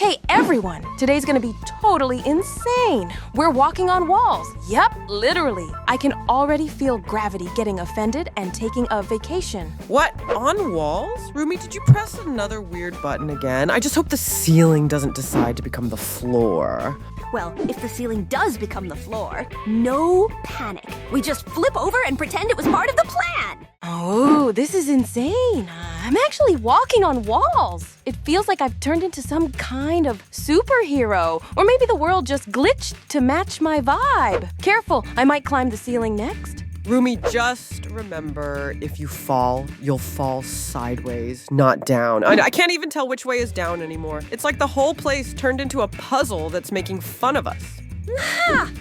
Hey everyone! Today's gonna be totally insane! We're walking on walls. Yep, literally. I can already feel gravity getting offended and taking a vacation. What? On walls? Rumi, did you press another weird button again? I just hope the ceiling doesn't decide to become the floor. Well, if the ceiling does become the floor, no panic. We just flip over and pretend it was part of the plan. Oh, this is insane. I'm actually walking on walls. It feels like I've turned into some kind of superhero. Or maybe the world just glitched to match my vibe. Careful, I might climb the ceiling next. Rumi, just remember, if you fall, you'll fall sideways, not down. I can't even tell which way is down anymore. It's like the whole place turned into a puzzle that's making fun of us.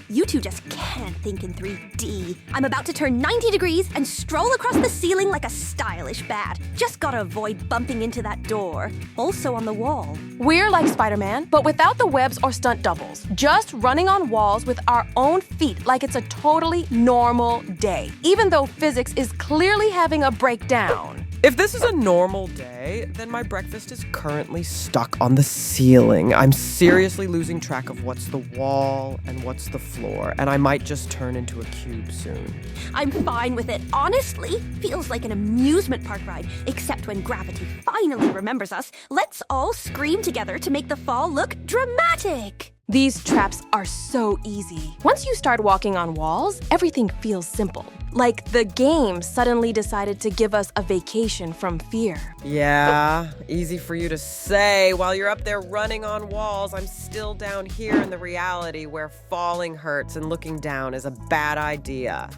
You two just can't think in 3D. I'm about to turn 90 degrees and stroll across the ceiling like a stylish bat. Just gotta avoid bumping into that door. Also on the wall. We're like Spider-Man, but without the webs or stunt doubles. Just running on walls with our own feet like it's a totally normal day, even though physics is clearly having a breakdown. If this is a normal day, then my breakfast is currently stuck on the ceiling. I'm seriously losing track of what's the wall and what's the floor, and I might just turn into a cube soon. I'm fine with it. Honestly, feels like an amusement park ride, except when gravity finally remembers us. Let's all scream together to make the fall look dramatic. These traps are so easy. Once you start walking on walls, everything feels simple. Like the game suddenly decided to give us a vacation from fear. Yeah, easy for you to say. While you're up there running on walls, I'm still down here in the reality where falling hurts and looking down is a bad idea.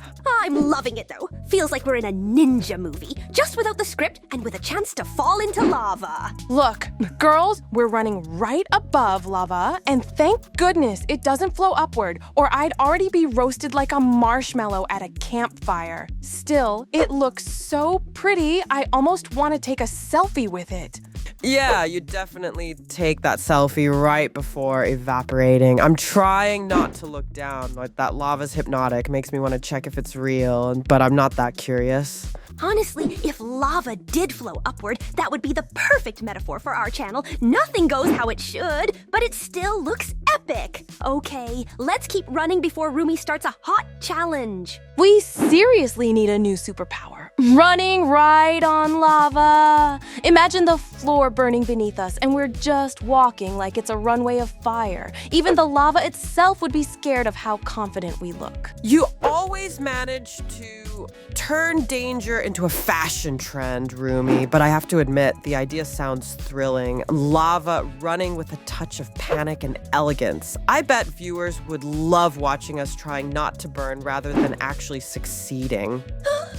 I'm loving it though. Feels like we're in a ninja movie, just without the script and with a chance to fall into lava. Look, girls, we're running right above lava, and thank goodness it doesn't flow upward, or I'd already be roasted like a marshmallow at a campfire. Still, it looks so pretty, I almost want to take a selfie with it. Yeah, you definitely take that selfie right before evaporating. I'm trying not to look down. Like that lava's hypnotic, makes me want to check if it's real, but I'm not that curious. Honestly, if lava did flow upward, that would be the perfect metaphor for our channel. Nothing goes how it should, but it still looks epic. Okay, let's keep running before Rumi starts a hot challenge. We seriously need a new superpower. Running right on lava. Imagine the floor burning beneath us and we're just walking like it's a runway of fire. Even the lava itself would be scared of how confident we look. You always manage to turn danger into a fashion trend, Rumi, but I have to admit, the idea sounds thrilling. Lava running with a touch of panic and elegance. I bet viewers would love watching us trying not to burn rather than actually succeeding.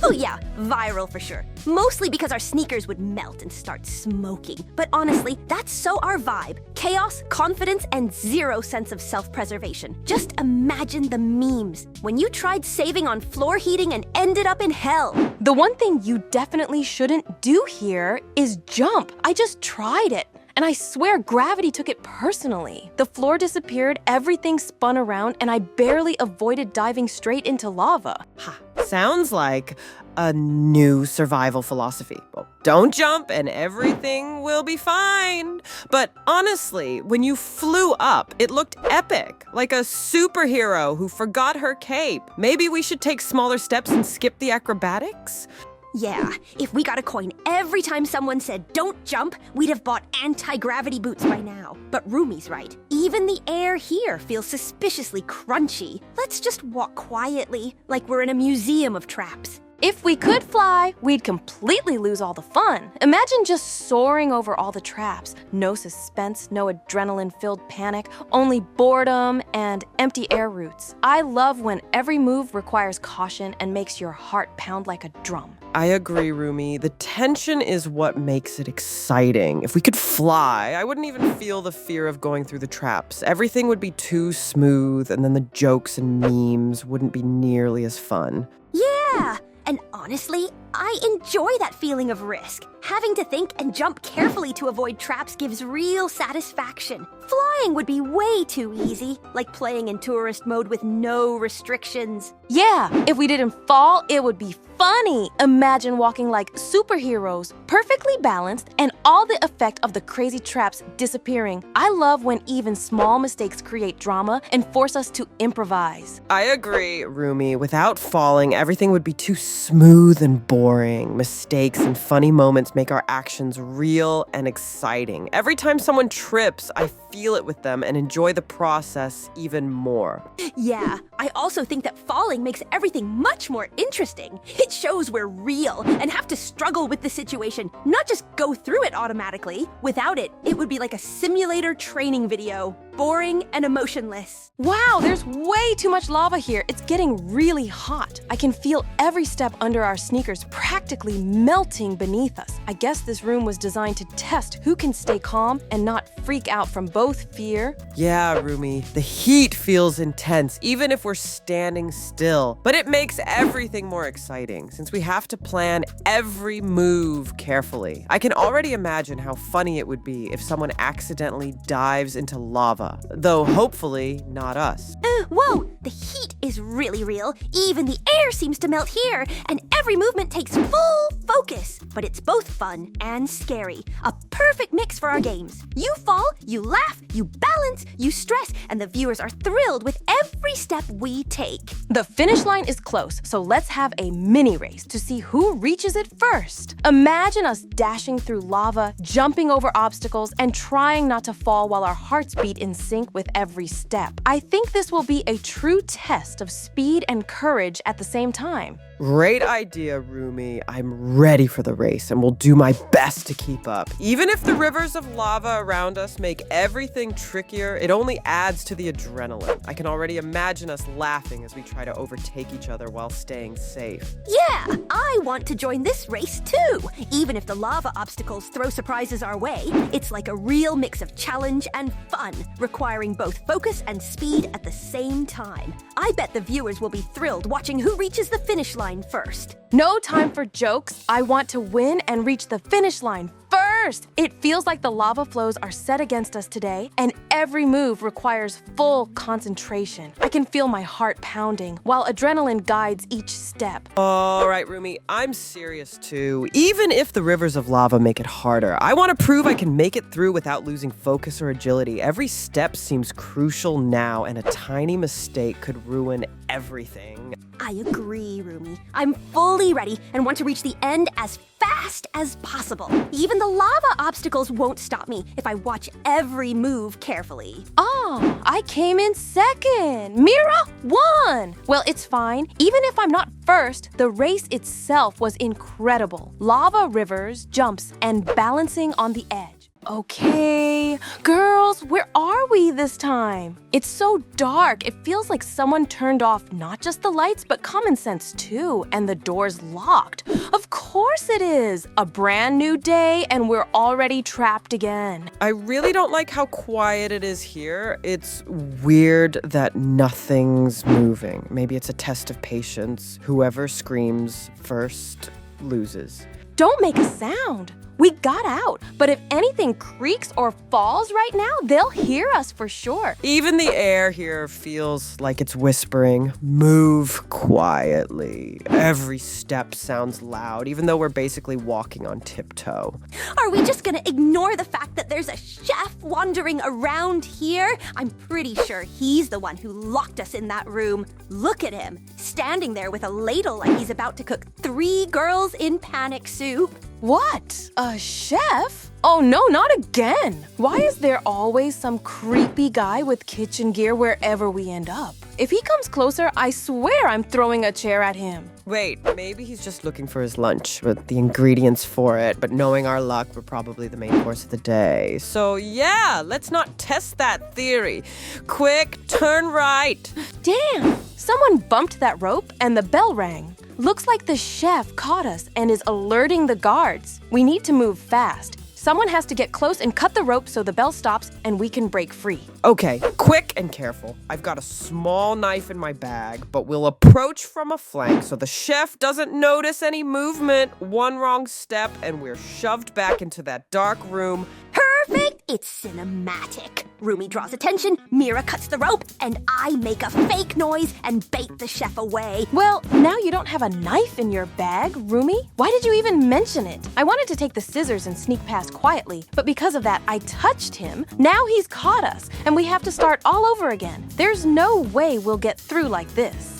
Oh yeah, viral for sure. Mostly because our sneakers would melt and start smoking. But honestly, that's so our vibe. Chaos, confidence, and zero sense of self-preservation. Just imagine the memes. When you tried saving on floor heating and ended up in hell. The one thing you definitely shouldn't do here is jump. I just tried it. And I swear gravity took it personally. The floor disappeared, everything spun around, and I barely avoided diving straight into lava. Ha, sounds like a new survival philosophy. Well, don't jump and everything will be fine. But honestly, when you flew up, it looked epic, like a superhero who forgot her cape. Maybe we should take smaller steps and skip the acrobatics? Yeah, if we got a coin every time someone said don't jump, we'd have bought anti-gravity boots by now. But Rumi's right. Even the air here feels suspiciously crunchy. Let's just walk quietly, like we're in a museum of traps. If we could fly, we'd completely lose all the fun. Imagine just soaring over all the traps. No suspense, no adrenaline-filled panic, only boredom and empty air routes. I love when every move requires caution and makes your heart pound like a drum. I agree, Rumi. The tension is what makes it exciting. If we could fly, I wouldn't even feel the fear of going through the traps. Everything would be too smooth, and then the jokes and memes wouldn't be nearly as fun. Yeah! And honestly, I enjoy that feeling of risk. Having to think and jump carefully to avoid traps gives real satisfaction. Flying would be way too easy, like playing in tourist mode with no restrictions. Yeah, if we didn't fall, it would be funny. Imagine walking like superheroes, perfectly balanced, and all the effect of the crazy traps disappearing. I love when even small mistakes create drama and force us to improvise. I agree, Rumi. Without falling, everything would be too smooth and boring. Mistakes and funny moments make our actions real and exciting. Every time someone trips, I feel it with them and enjoy the process even more. Yeah, I also think that falling makes everything much more interesting. It shows we're real and have to struggle with the situation, not just go through it automatically. Without it, it would be like a simulator training video. Boring and emotionless. Wow, there's way too much lava here. It's getting really hot. I can feel every step under our sneakers practically melting beneath us. I guess this room was designed to test who can stay calm and not freak out from both fear. Yeah, Rumi, the heat feels intense, even if we're standing still. But it makes everything more exciting, since we have to plan every move carefully. I can already imagine how funny it would be if someone accidentally dives into lava, though hopefully not us. Whoa, the heat is really real. Even the air seems to melt here, and every movement takes full focus. But it's both fun and scary. A perfect mix for our games. You fall, you laugh, you balance, you stress, and the viewers are thrilled with every step we take. The finish line is close, so let's have a mini race to see who reaches it first. Imagine us dashing through lava, jumping over obstacles, and trying not to fall while our hearts beat in sync with every step. I think this will be a true test of speed and courage at the same time. Great idea, Rumi. I'm ready for the race and will do my best to keep up. Even if the rivers of lava around us make everything trickier, it only adds to the adrenaline. I can already imagine us laughing as we try to overtake each other while staying safe. Yeah, I want to join this race too. Even if the lava obstacles throw surprises our way, it's like a real mix of challenge and fun, requiring both focus and speed at the same time. I bet the viewers will be thrilled watching who reaches the finish line first. No time for jokes. I want to win and reach the finish line first. It feels like the lava flows are set against us today, and every move requires full concentration. I can feel my heart pounding while adrenaline guides each step. All right, Rumi, I'm serious too. Even if the rivers of lava make it harder, I want to prove I can make it through without losing focus or agility. Every step seems crucial now, and a tiny mistake could ruin everything. I agree, Rumi. I'm fully ready and want to reach the end as fast as possible. Even the lava obstacles won't stop me if I watch every move carefully. Oh, I came in second. Mira won. Well, it's fine. Even if I'm not first, the race itself was incredible. Lava rivers, jumps, and balancing on the edge. Okay, girls, where are we this time? It's so dark, it feels like someone turned off not just the lights, but common sense too, and the door's locked. Of course it is! A brand new day, and we're already trapped again. I really don't like how quiet it is here. It's weird that nothing's moving. Maybe it's a test of patience. Whoever screams first loses. Don't make a sound. We got out, but if anything creaks or falls right now, they'll hear us for sure. Even the air here feels like it's whispering, move quietly. Every step sounds loud, even though we're basically walking on tiptoe. Are we just gonna ignore the fact that there's a chef wandering around here? I'm pretty sure he's the one who locked us in that room. Look at him, standing there with a ladle like he's about to cook 3 girls in panic soup. What? A chef? Oh no, not again! Why is there always some creepy guy with kitchen gear wherever we end up? If he comes closer, I swear I'm throwing a chair at him. Wait, maybe he's just looking for his lunch with the ingredients for it, but knowing our luck, we're probably the main course of the day. So yeah, let's not test that theory. Quick, turn right. Damn! Someone bumped that rope and the bell rang. Looks like the chef caught us and is alerting the guards. We need to move fast. Someone has to get close and cut the rope so the bell stops and we can break free. Okay, quick and careful. I've got a small knife in my bag, but we'll approach from a flank so the chef doesn't notice any movement. One wrong step and we're shoved back into that dark room. Perfect! It's cinematic. Rumi draws attention, Mira cuts the rope, and I make a fake noise and bait the chef away. Well, now you don't have a knife in your bag, Rumi. Why did you even mention it? I wanted to take the scissors and sneak past quietly, but because of that, I touched him. Now he's caught us, and we have to start all over again. There's no way we'll get through like this.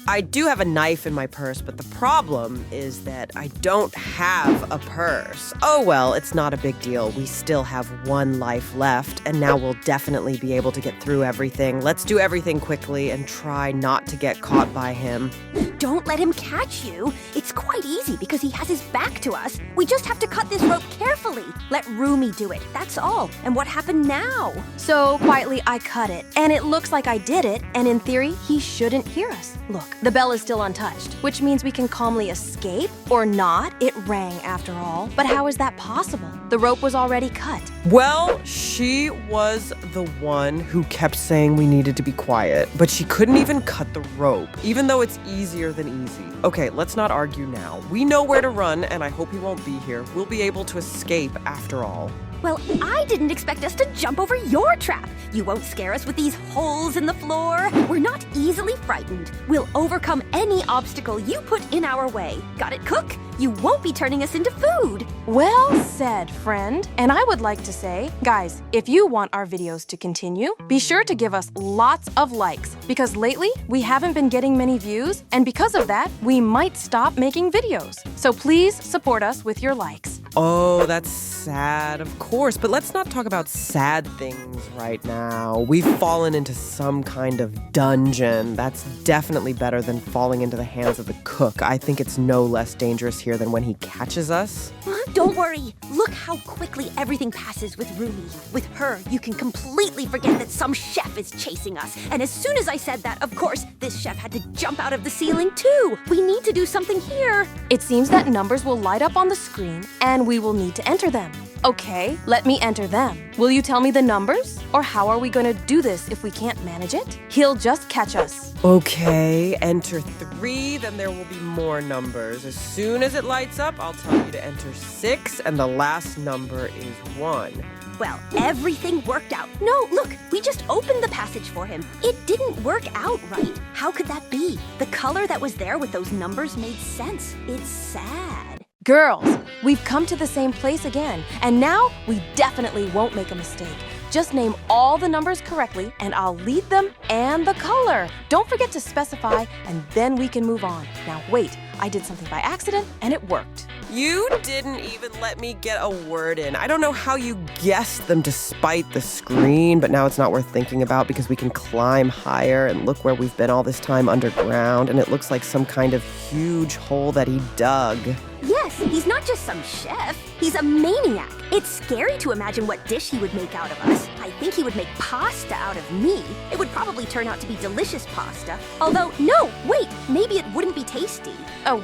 I do have a knife in my purse, but the problem is that I don't have a purse. Oh well, it's not a big deal. We still have one life left, and now we'll definitely be able to get through everything. Let's do everything quickly and try not to get caught by him. Don't let him catch you. It's quite easy because he has his back to us. We just have to cut this rope carefully. Let Rumi do it, that's all. And what happened now? So quietly, I cut it, and it looks like I did it, and in theory, he shouldn't hear us. Look, the bell is still untouched, which means we can calmly escape, or not. It rang after all. But how is that possible? The rope was already cut. Well, she was the one who kept saying we needed to be quiet, but she couldn't even cut the rope, even though it's easier than easy. Okay, let's not argue now. We know where to run, and I hope he won't be here. We'll be able to escape after all. Well, I didn't expect us to jump over your trap. You won't scare us with these holes in the floor. We're not easily frightened. We'll overcome any obstacle you put in our way. Got it, Cook? You won't be turning us into food. Well said, friend. And I would like to say, guys, if you want our videos to continue, be sure to give us lots of likes, because lately we haven't been getting many views, and because of that, we might stop making videos. So please support us with your likes. Oh, that's sad, of course, but let's not talk about sad things right now. We've fallen into some kind of dungeon. That's definitely better than falling into the hands of the cook. I think it's no less dangerous here than when he catches us. Don't worry. Look how quickly everything passes with Rumi. With her, you can completely forget that some chef is chasing us. And as soon as I said that, of course, this chef had to jump out of the ceiling too. We need to do something here. It seems that numbers will light up on the screen, and we will need to enter them. Okay, let me enter them. Will you tell me the numbers? Or how are we going to do this if we can't manage it? He'll just catch us. Okay, enter 3, then there will be more numbers. As soon as it lights up, I'll tell you to enter 6, and the last number is 1. Well, everything worked out. No, look, we just opened the passage for him. It didn't work out right. How could that be? The color that was there with those numbers made sense. It's sad. Girls, we've come to the same place again, and now we definitely won't make a mistake. Just name all the numbers correctly, and I'll lead them and the color. Don't forget to specify, and then we can move on. Now wait, I did something by accident, and it worked. You didn't even let me get a word in. I don't know how you guessed them despite the screen, but now it's not worth thinking about because we can climb higher and look where we've been all this time underground, and it looks like some kind of huge hole that he dug. Yes, he's not just some chef. He's a maniac. It's scary to imagine what dish he would make out of us. I think he would make pasta out of me. It would probably turn out to be delicious pasta. Although, no, wait, maybe it wouldn't be tasty.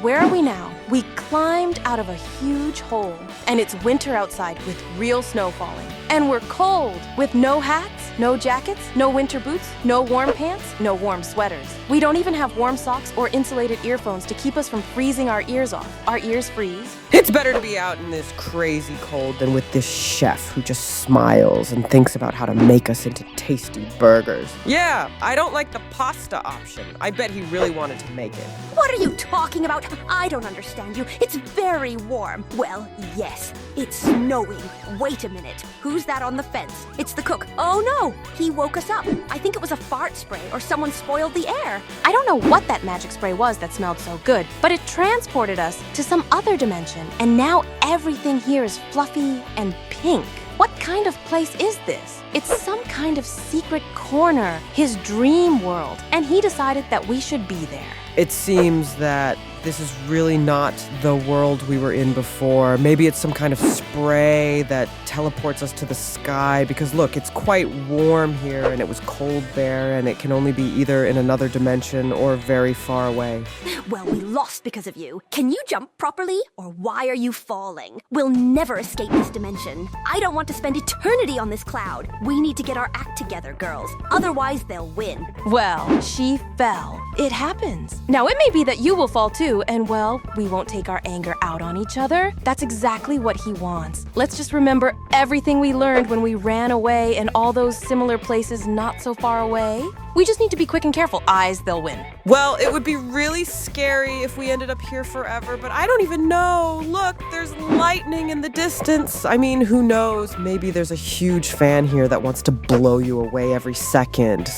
Where are we now? We climbed out of a huge hole, and it's winter outside with real snow falling. And we're cold, with no hats, no jackets, no winter boots, no warm pants, no warm sweaters. We don't even have warm socks or insulated earphones to keep us from freezing our ears off. Our ears freeze. It's better to be out in this crazy cold than with this chef who just smiles and thinks about how to make us into tasty burgers. Yeah, I don't like the pasta option. I bet he really wanted to make it. What are you talking about? I don't understand you. It's very warm. Well, yes, it's snowing. Wait a minute. Who's that on the fence? It's the cook. Oh no, he woke us up. I think it was a fart spray or someone spoiled the air. I don't know what that magic spray was that smelled so good, but it transported us to some other dimension, and now everything here is fluffy and pink. What kind of place is this? It's some kind of secret corner, his dream world, and he decided that we should be there. It seems that this is really not the world we were in before. Maybe it's some kind of spray that teleports us to the sky, because look, it's quite warm here and it was cold there, and it can only be either in another dimension or very far away. Well, we lost because of you. Can you jump properly, or why are you falling? We'll never escape this dimension. I don't want to spend eternity on this cloud. We need to get our act together, girls. Otherwise, they'll win. Well, she fell. It happens. Now, it may be that you will fall too, and well, we won't take our anger out on each other. That's exactly what he wants. Let's just remember everything we learned when we ran away and all those similar places not so far away. We just need to be quick and careful. Eyes, they'll win. Well, it would be really scary if we ended up here forever, but I don't even know. Look, there's lightning in the distance. I mean, who knows? Maybe there's a huge fan here that wants to blow you away every second.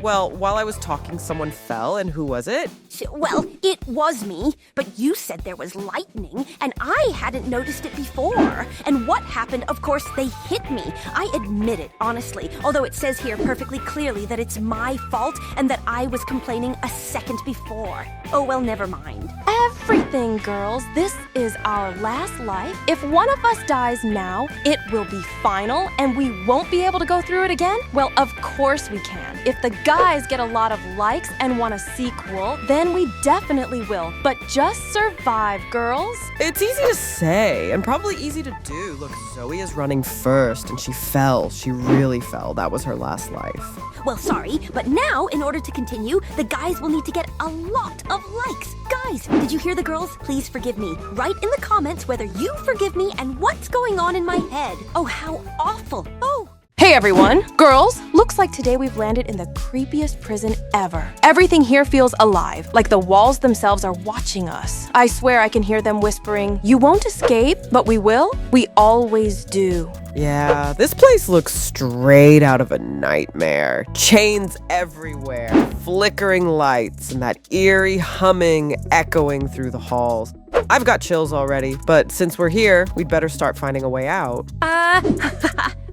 Well, while I was talking, someone fell, and who was it? Well, it was me, but you said there was lightning, and I hadn't noticed it before. And what happened? Of course, they hit me. I admit it, honestly, although it says here perfectly clearly that it's my fault and that I was complaining a second before. Oh, well, never mind. Everything, girls. This is our last life. If one of us dies now, it will be final, and we won't be able to go through it again? Well, of course we can. If the guys get a lot of likes and want a sequel, then we definitely will. But just survive, girls. It's easy to say, and probably easy to do. Look, Zoey is running first, and she fell. She really fell. That was her last life. Well, sorry, but now, in order to continue, the guys will need to get a lot of likes. Guys, did you hear the girls? Please forgive me. Write in the comments whether you forgive me and what's going on in my head. Oh, how awful. Oh. Hey everyone! Girls, looks like today we've landed in the creepiest prison ever. Everything here feels alive, like the walls themselves are watching us. I swear I can hear them whispering, "You won't escape, but we will. We always do." Yeah, this place looks straight out of a nightmare. Chains everywhere, flickering lights, and that eerie humming echoing through the halls. I've got chills already, but since we're here, we'd better start finding a way out.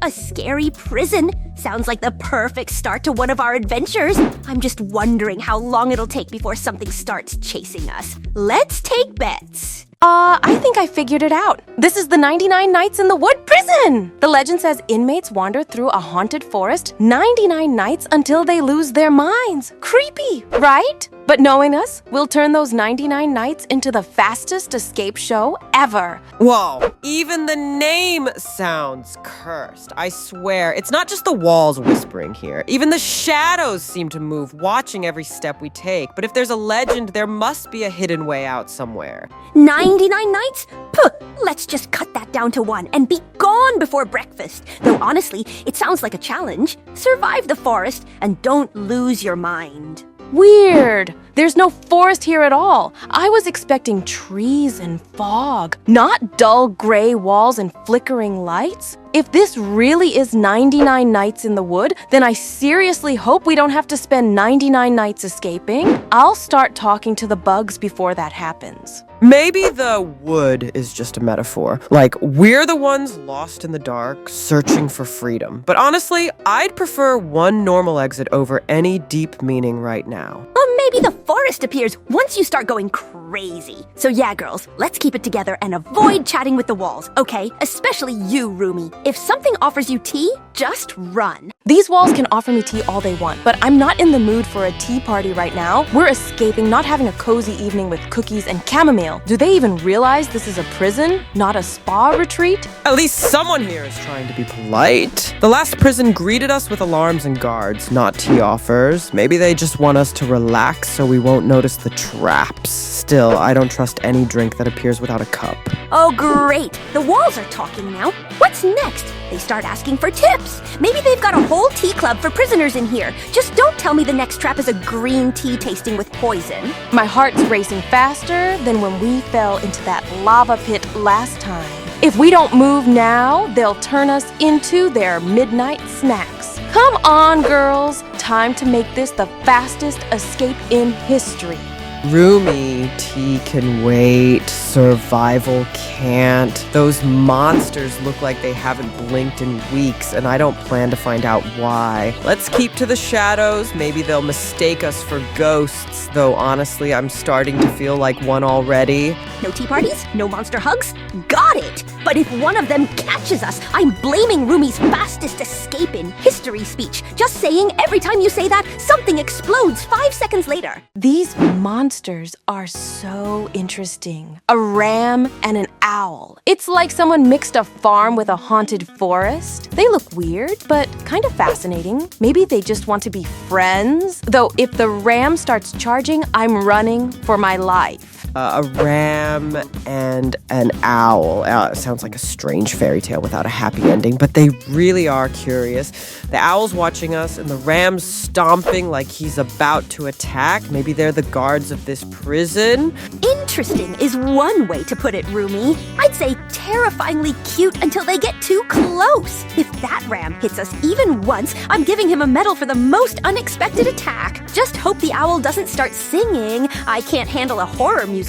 A scary prison? Sounds like the perfect start to one of our adventures. I'm just wondering how long it'll take before something starts chasing us. Let's take bets. I think I figured it out. This is the 99 Nights in the Wood prison! The legend says inmates wander through a haunted forest 99 nights until they lose their minds. Creepy, right? But knowing us, we'll turn those 99 nights into the fastest escape show ever. Whoa, even the name sounds cursed. I swear, it's not just the walls whispering here. Even the shadows seem to move, watching every step we take. But if there's a legend, there must be a hidden way out somewhere. 99 nights? Puh, let's just cut that down to 1 and be gone before breakfast. Though honestly, it sounds like a challenge. Survive the forest and don't lose your mind. Weird. There's no forest here at all. I was expecting trees and fog, not dull gray walls and flickering lights. If this really is 99 nights in the wood, then I seriously hope we don't have to spend 99 nights escaping. I'll start talking to the bugs before that happens. Maybe the wood is just a metaphor. Like, we're the ones lost in the dark, searching for freedom. But honestly, I'd prefer one normal exit over any deep meaning right now. Or maybe the forest appears once you start going crazy. So yeah, girls, let's keep it together and avoid chatting with the walls, okay? Especially you, Rumi. If something offers you tea, just run. These walls can offer me tea all they want, but I'm not in the mood for a tea party right now. We're escaping, not having a cozy evening with cookies and chamomile. Do they even realize this is a prison, not a spa retreat? At least someone here is trying to be polite. The last prison greeted us with alarms and guards, not tea offers. Maybe they just want us to relax so we won't notice the traps. Still, I don't trust any drink that appears without a cup. Oh, great. The walls are talking now. What's next? They start asking for tips. Maybe they've got a whole tea club for prisoners in here. Just don't tell me the next trap is a green tea tasting with poison. My heart's racing faster than when we fell into that lava pit last time. If we don't move now, they'll turn us into their midnight snacks. Come on, girls. Time to make this the fastest escape in history. Rumi, tea can wait. Survival can't. Those monsters look like they haven't blinked in weeks, and I don't plan to find out why. Let's keep to the shadows. Maybe they'll mistake us for ghosts, though honestly, I'm starting to feel like one already. No tea parties? No monster hugs? Got it! But if one of them catches us, I'm blaming Rumi's fastest escape in history speech. Just saying, every time you say that, something explodes 5 seconds later. These monsters are so interesting. A ram and an owl. It's like someone mixed a farm with a haunted forest. They look weird, but kind of fascinating. Maybe they just want to be friends. Though if the ram starts charging, I'm running for my life. A ram and an owl. It sounds like a strange fairy tale without a happy ending, but they really are curious. The owl's watching us, and the ram's stomping like he's about to attack. Maybe they're the guards of this prison. Interesting is one way to put it, Rumi. I'd say terrifyingly cute until they get too close. If that ram hits us even once, I'm giving him a medal for the most unexpected attack. Just hope the owl doesn't start singing. I can't handle a horror musical.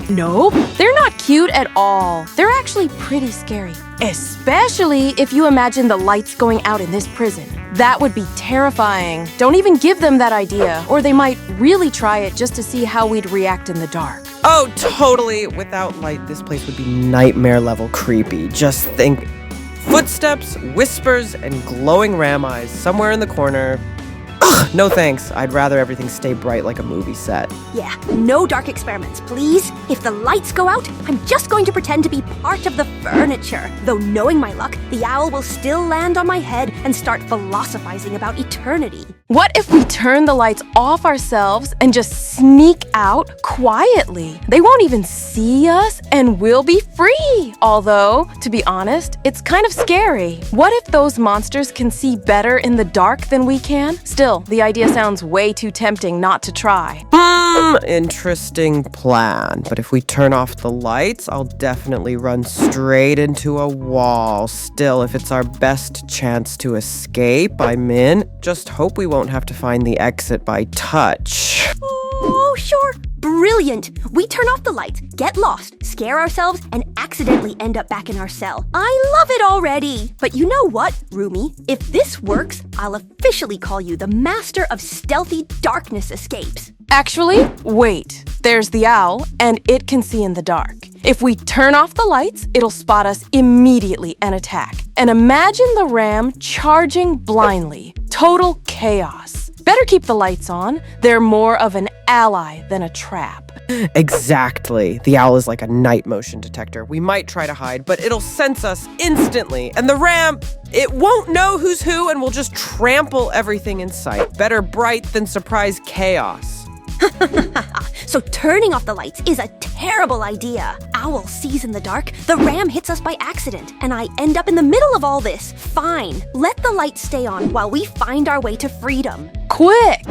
Nope, they're not cute at all. They're actually pretty scary. Especially if you imagine the lights going out in this prison. That would be terrifying. Don't even give them that idea, or they might really try it just to see how we'd react in the dark. Oh, totally. Without light, this place would be nightmare level creepy. Just think footsteps, whispers, and glowing ram eyes somewhere in the corner. Ugh, no thanks. I'd rather everything stay bright like a movie set. Yeah, no dark experiments, please. If the lights go out, I'm just going to pretend to be part of the furniture. Though knowing my luck, the owl will still land on my head and start philosophizing about eternity. What if we turn the lights off ourselves and just sneak out quietly? They won't even see us and we'll be free. Although, to be honest, it's kind of scary. What if those monsters can see better in the dark than we can? Still, the idea sounds way too tempting not to try. Interesting plan. But if we turn off the lights, I'll definitely run straight into a wall. Still, if it's our best chance to escape, I'm in. Just hope we won't have to find the exit by touch. Oh, sure. Brilliant. We turn off the lights, get lost, scare ourselves, and accidentally end up back in our cell. I love it already. But you know what, Rumi? If this works, I'll officially call you the master of stealthy darkness escapes. Actually, wait. There's the owl, and it can see in the dark. If we turn off the lights, it'll spot us immediately and attack. And imagine the ram charging blindly. Total chaos. Better keep the lights on. They're more of an ally than a trap. Exactly. The owl is like a night motion detector. We might try to hide, but it'll sense us instantly. And the ram, it won't know who's who and will just trample everything in sight. Better bright than surprise chaos. So turning off the lights is a terrible idea. Owl sees in the dark, the ram hits us by accident, and I end up in the middle of all this. Fine, let the lights stay on while we find our way to freedom. Quick!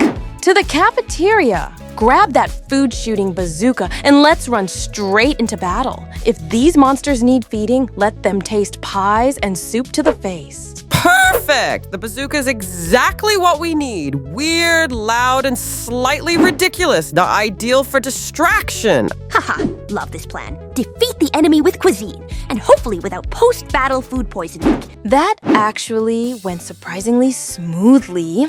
To the cafeteria! Grab that food-shooting bazooka and let's run straight into battle. If these monsters need feeding, let them taste pies and soup to the face. Perfect! The bazooka is exactly what we need. Weird, loud, and slightly ridiculous. The ideal for distraction. Haha, love this plan. Defeat the enemy with cuisine, and hopefully without post-battle food poisoning. That actually went surprisingly smoothly.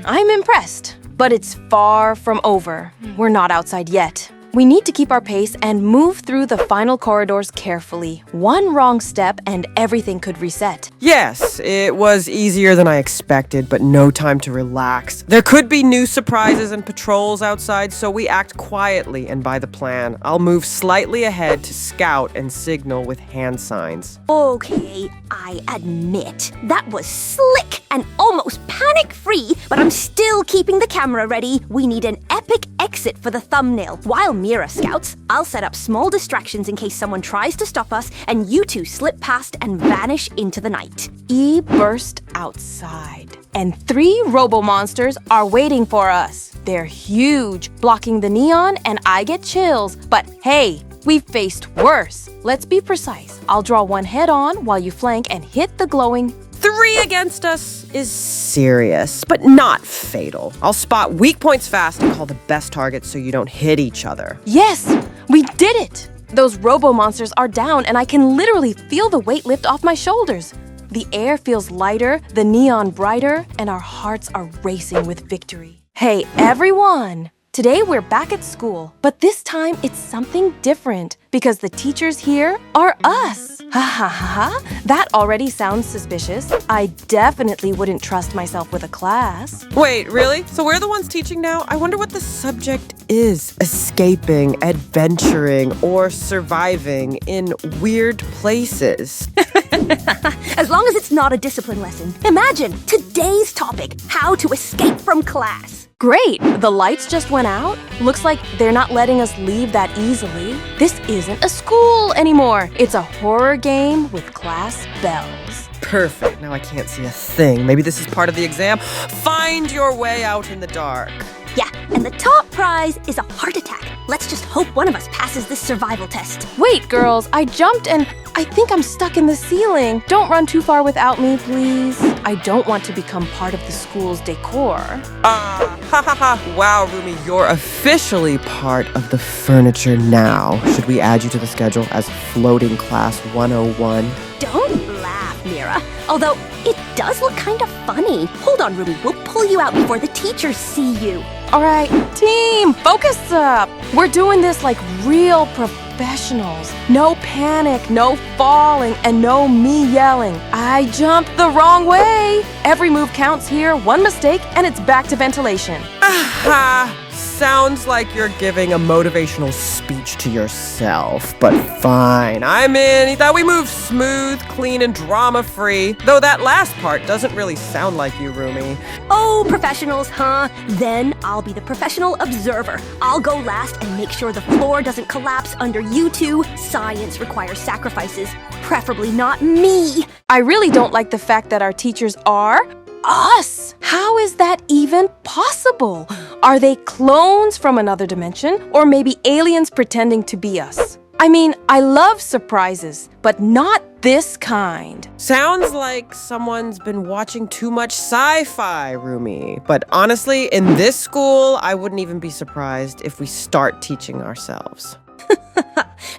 I'm impressed. But it's far from over. We're not outside yet. We need to keep our pace and move through the final corridors carefully. One wrong step and everything could reset. Yes, it was easier than I expected, but no time to relax. There could be new surprises and patrols outside, so we act quietly and by the plan. I'll move slightly ahead to scout and signal with hand signs. Okay, I admit, that was slick and almost panic-free, but I'm still keeping the camera ready. We need an epic exit for the thumbnail. While Mira scouts, I'll set up small distractions in case someone tries to stop us, and you two slip past and vanish into the night. E burst outside, and 3 robo-monsters are waiting for us. They're huge, blocking the neon, and I get chills. But hey, we've faced worse. Let's be precise. I'll draw one head-on while you flank and hit the glowing. 3 against us is serious, but not fatal. I'll spot weak points fast and call the best targets so you don't hit each other. Yes, we did it! Those robo-monsters are down and I can literally feel the weight lift off my shoulders. The air feels lighter, the neon brighter, and our hearts are racing with victory. Hey, everyone! Today we're back at school, but this time it's something different because the teachers here are us. Ha ha ha, that already sounds suspicious. I definitely wouldn't trust myself with a class. Wait, really? So we're the ones teaching now? I wonder what the subject is. Escaping, adventuring, or surviving in weird places. As long as it's not a discipline lesson. Imagine today's topic, how to escape from class. Great, the lights just went out. Looks like they're not letting us leave that easily. This isn't a school anymore. It's a horror game with class bells. Perfect, now I can't see a thing. Maybe this is part of the exam. Find your way out in the dark. Yeah, and the top prize is a heart attack. Let's just hope one of us passes this survival test. Wait, girls, I jumped and I think I'm stuck in the ceiling. Don't run too far without me, please. I don't want to become part of the school's decor. Ha ha ha. Wow, Rumi, you're officially part of the furniture now. Should we add you to the schedule as floating class 101? Don't laugh, Mira. Although, it does look kind of funny. Hold on, Rumi. We'll pull you out before the teachers see you. All right, team, focus up. We're doing this like real professionals. No panic, no falling, and no me yelling. I jumped the wrong way. Every move counts here, one mistake, and it's back to ventilation. Aha! Sounds like you're giving a motivational speech to yourself, but fine. I'm in. That we move smooth, clean, and drama-free. Though that last part doesn't really sound like you, Rumi. Oh, professionals, huh? Then I'll be the professional observer. I'll go last and make sure the floor doesn't collapse under you two. Science requires sacrifices, preferably not me. I really don't like the fact that our teachers are us. How is that even possible? Are they clones from another dimension? Or maybe aliens pretending to be us? I mean, I love surprises, but not this kind. Sounds like someone's been watching too much sci-fi, Rumi. But honestly, in this school, I wouldn't even be surprised if we start teaching ourselves.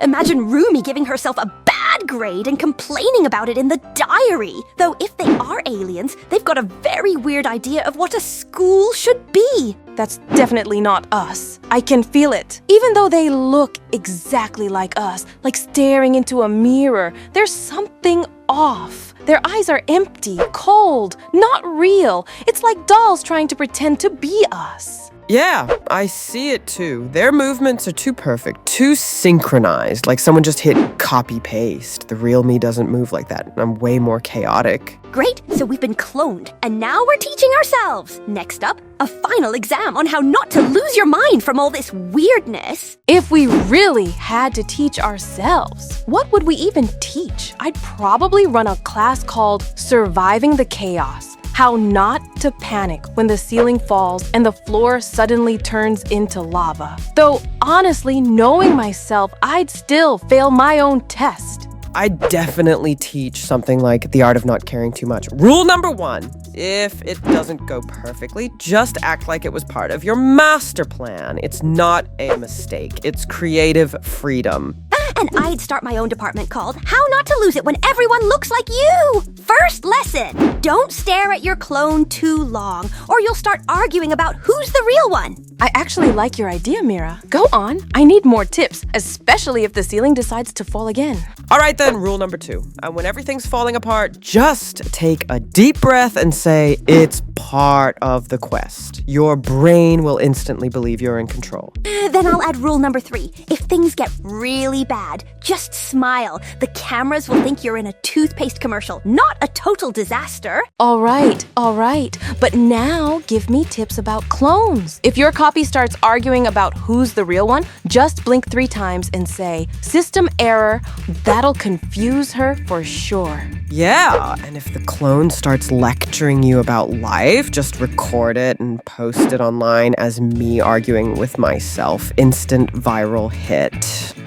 Imagine Rumi giving herself a bad grade and complaining about it in the diary. Though if they are aliens, they've got a very weird idea of what a school should be. That's definitely not us. I can feel it. Even though they look exactly like us, like staring into a mirror, there's something off. Their eyes are empty, cold, not real. It's like dolls trying to pretend to be us. Yeah, I see it too. Their movements are too perfect, too synchronized, like someone just hit copy-paste. The real me doesn't move like that. I'm way more chaotic. Great, so we've been cloned, and now we're teaching ourselves. Next up, a final exam on how not to lose your mind from all this weirdness. If we really had to teach ourselves, what would we even teach? I'd probably run a class called Surviving the Chaos. How not to panic when the ceiling falls and the floor suddenly turns into lava. Though honestly, knowing myself, I'd still fail my own test. I definitely teach something like the art of not caring too much. Rule number 1, if it doesn't go perfectly, just act like it was part of your master plan. It's not a mistake. It's creative freedom. And I'd start my own department called How Not to Lose It When Everyone Looks Like You. First lesson, don't stare at your clone too long, or you'll start arguing about who's the real one. I actually like your idea, Mira. Go on. I need more tips, especially if the ceiling decides to fall again. All right then, rule number 2. When everything's falling apart, just take a deep breath and say, it's part of the quest. Your brain will instantly believe you're in control. Then I'll add rule number 3. If things get really bad, just smile. The cameras will think you're in a toothpaste commercial, not a total disaster. All right. But now give me tips about clones. If your copy starts arguing about who's the real one, just blink 3 times and say, system error. That'll confuse her for sure. Yeah, and if the clone starts lecturing you about life, live, just record it and post it online as me arguing with myself. Instant viral hit.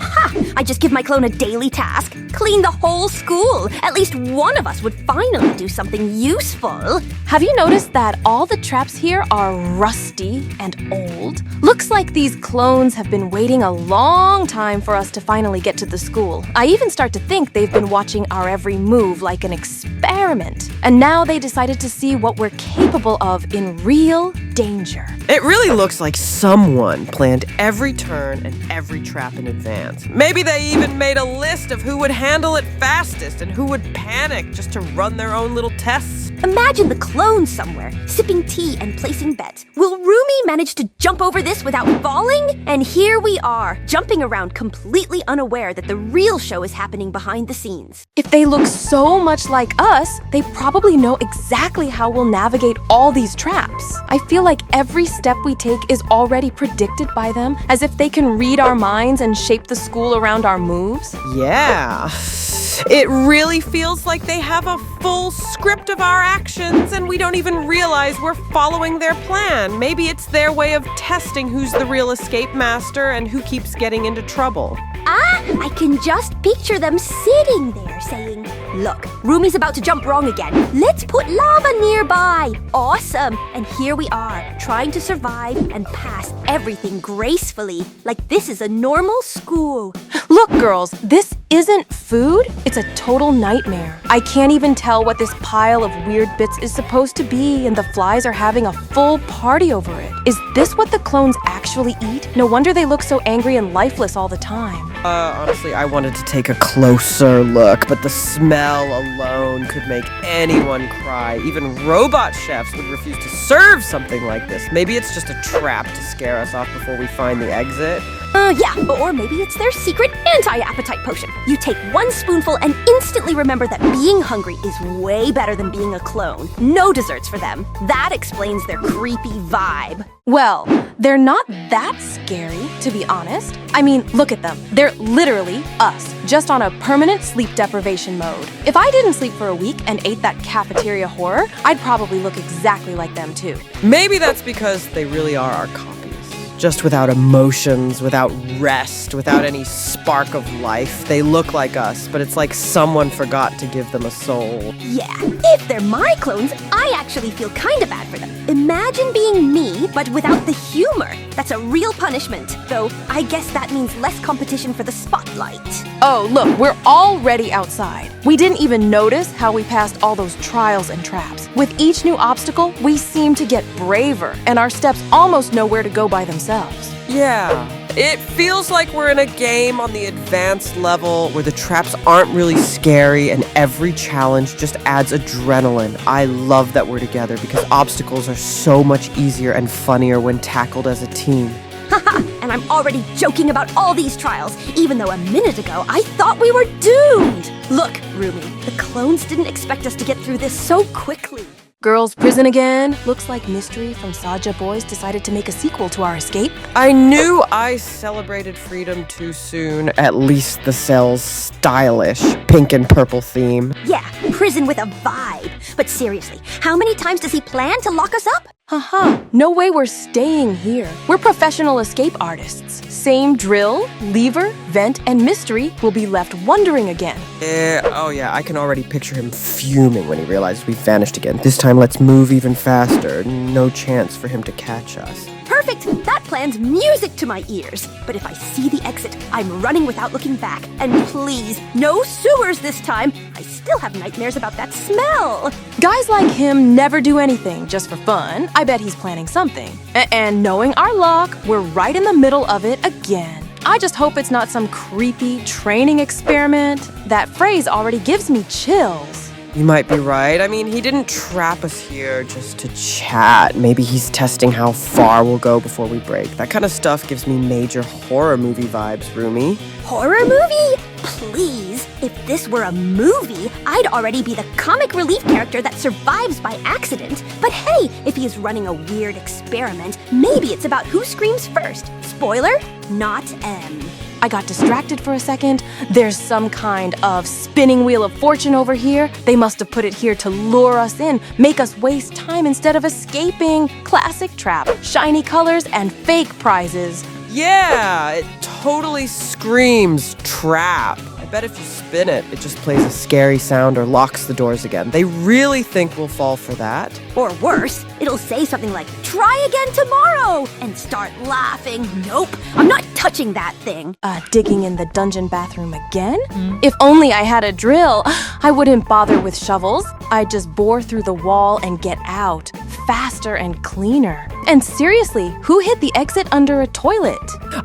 Ha! I just give my clone a daily task. Clean the whole school. At least one of us would finally do something useful. Have you noticed that all the traps here are rusty and old? Looks like these clones have been waiting a long time for us to finally get to the school. I even start to think they've been watching our every move like an experiment. And now they decided to see what we're capable of in real danger. It really looks like someone planned every turn and every trap in advance. Maybe they even made a list of who would handle it fastest and who would panic just to run their own little tests. Imagine the clone somewhere, sipping tea and placing bets. Will Rumi manage to jump over this without falling? And here we are, jumping around completely unaware that the real show is happening behind the scenes. If they look so much like us, they probably know exactly how we'll navigate all these traps. I feel like every step we take is already predicted by them, as if they can read our minds and shape the school around our moves. Yeah. It really feels like they have a full script of our actions and we don't even realize we're following their plan. Maybe it's their way of testing who's the real escape master and who keeps getting into trouble. I can just picture them sitting there saying, "Look, Rumi's about to jump wrong again. Let's put lava nearby. Awesome." And here we are, trying to survive and pass everything gracefully, like this is a normal school. Look, girls, this isn't food. It's a total nightmare. I can't even tell what this pile of weird bits is supposed to be, and the flies are having a full party over it. Is this what the clones actually eat? No wonder they look so angry and lifeless all the time. Honestly, I wanted to take a closer look, but the smell alone could make anyone cry. Even robot chefs would refuse to serve something like this. Maybe it's just a trap to scare us off before we find the exit. Yeah, or maybe it's their secret anti-appetite potion. You take one spoonful and instantly remember that being hungry is way better than being a clone. No desserts for them. That explains their creepy vibe. Well, they're not that scary, to be honest. I mean, look at them. They're literally us, just on a permanent sleep deprivation mode. If I didn't sleep for a week and ate that cafeteria horror, I'd probably look exactly like them too. Maybe that's because they really are our copies. Just without emotions, without rest, without any spark of life. They look like us, but it's like someone forgot to give them a soul. Yeah, if they're my clones, I actually feel kind of bad for them. Imagine being me, but without the humor. That's a real punishment, though I guess that means less competition for the spotlight. Oh, look, we're already outside. We didn't even notice how we passed all those trials and traps. With each new obstacle, we seem to get braver, and our steps almost know where to go by themselves. Yeah, it feels like we're in a game on the advanced level where the traps aren't really scary and every challenge just adds adrenaline. I love that we're together because obstacles are so much easier and funnier when tackled as a team. Haha, and I'm already joking about all these trials, even though a minute ago I thought we were doomed. Look, Rumi, the clones didn't expect us to get through this so quickly. Girls' prison again? Looks like Mystery from Saja Boys decided to make a sequel to our escape. I knew I celebrated freedom too soon. At least the cell's stylish pink and purple theme. Yeah, prison with a vibe. But seriously, how many times does he plan to lock us up? Haha, no way we're staying here. We're professional escape artists. Same drill, lever, vent, and Mystery will be left wondering again. Oh yeah, I can already picture him fuming when he realizes we've vanished again. This time let's move even faster. No chance for him to catch us. Perfect! That plan's music to my ears. But if I see the exit, I'm running without looking back. And please, no sewers this time. I still have nightmares about that smell. Guys like him never do anything just for fun. I bet he's planning something. And knowing our luck, we're right in the middle of it again. I just hope it's not some creepy training experiment. That phrase already gives me chills. You might be right. I mean, he didn't trap us here just to chat. Maybe he's testing how far we'll go before we break. That kind of stuff gives me major horror movie vibes, Rumi. Horror movie? Please, if this were a movie, I'd already be the comic relief character that survives by accident. But hey, if he is running a weird experiment, maybe it's about who screams first. Spoiler, not M. I got distracted for a second. There's some kind of spinning wheel of fortune over here. They must have put it here to lure us in, make us waste time instead of escaping. Classic trap, shiny colors and fake prizes. Yeah, it totally screams trap. I bet if you spin it, it just plays a scary sound or locks the doors again. They really think we'll fall for that. Or worse, it'll say something like, try again tomorrow, and start laughing. Nope, I'm not touching that thing. Digging in the dungeon bathroom again? If only I had a drill, I wouldn't bother with shovels. I'd just bore through the wall and get out, faster and cleaner. And seriously, who hid the exit under a toilet?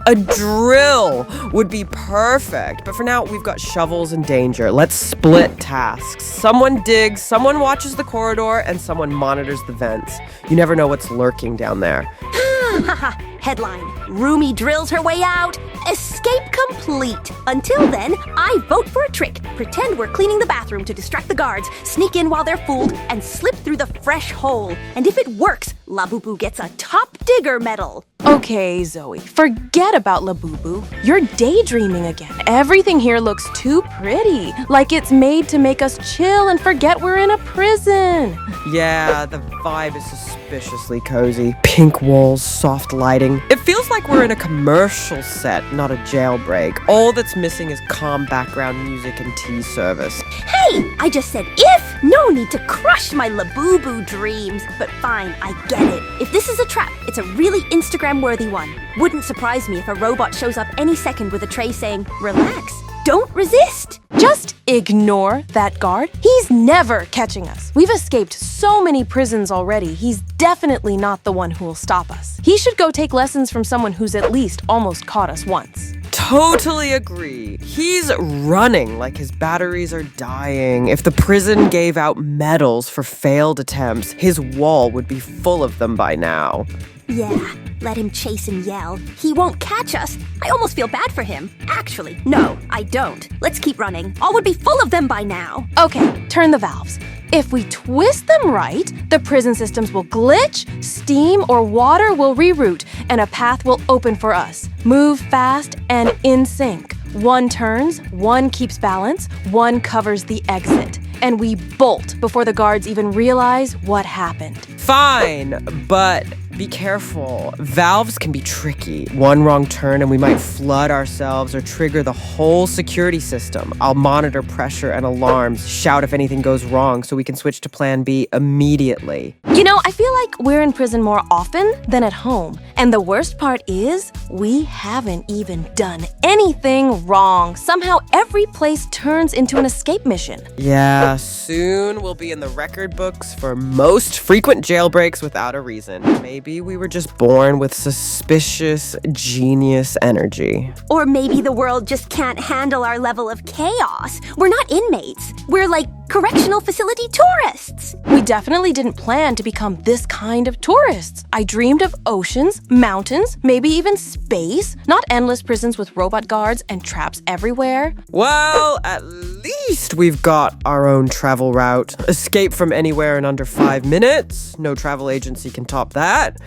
A drill would be perfect, but for now, we've got shovels and danger. Let's split tasks. Someone digs, someone watches the corridor, and someone monitors the vents. You never know what's lurking down there. Haha, headline, Rumi drills her way out, escape complete. Until then, I vote for a trick. Pretend we're cleaning the bathroom to distract the guards, sneak in while they're fooled, and slip through the fresh hole. And if it works, Labubu gets a top digger medal. Okay, Zoe, forget about Labubu. You're daydreaming again. Everything here looks too pretty, like it's made to make us chill and forget we're in a prison. Yeah, the vibe is suspiciously cozy. Pink walls, soft lighting. It feels like we're in a commercial set, not a jailbreak. All that's missing is calm background music and tea service. Hey, I just said if. No need to crush my Labubu dreams. But fine, I get it. If this is a trap, it's a really Instagram-worthy one. Wouldn't surprise me if a robot shows up any second with a tray saying, relax, don't resist. Just ignore that guard. He's never catching us. We've escaped so many prisons already. He's definitely not the one who will stop us. He should go take lessons from someone who's at least almost caught us once. Totally agree. He's running like his batteries are dying. If the prison gave out medals for failed attempts, his wall would be full of them by now. Yeah, let him chase and yell. He won't catch us. I almost feel bad for him. Actually, no, I don't. Let's keep running. All would be full of them by now. Okay, turn the valves. If we twist them right, the prison systems will glitch, steam or water will reroute, and a path will open for us. Move fast and in sync. One turns, one keeps balance, one covers the exit. And we bolt before the guards even realize what happened. Fine, but be careful. Valves can be tricky. One wrong turn and we might flood ourselves or trigger the whole security system. I'll monitor pressure and alarms, shout if anything goes wrong so we can switch to plan B immediately. You know, I feel like we're in prison more often than at home. And the worst part is, we haven't even done anything wrong. Somehow every place turns into an escape mission. Yeah, soon we'll be in the record books for most frequent jailbreaks without a reason. Maybe we were just born with suspicious genius energy. Or maybe the world just can't handle our level of chaos. We're not inmates. We're like correctional facility tourists. We definitely didn't plan to become this kind of tourists. I dreamed of oceans, mountains, maybe even space, not endless prisons with robot guards and traps everywhere. Well, at least we've got our own travel route. Escape from anywhere in under 5 minutes. No travel agency can top that.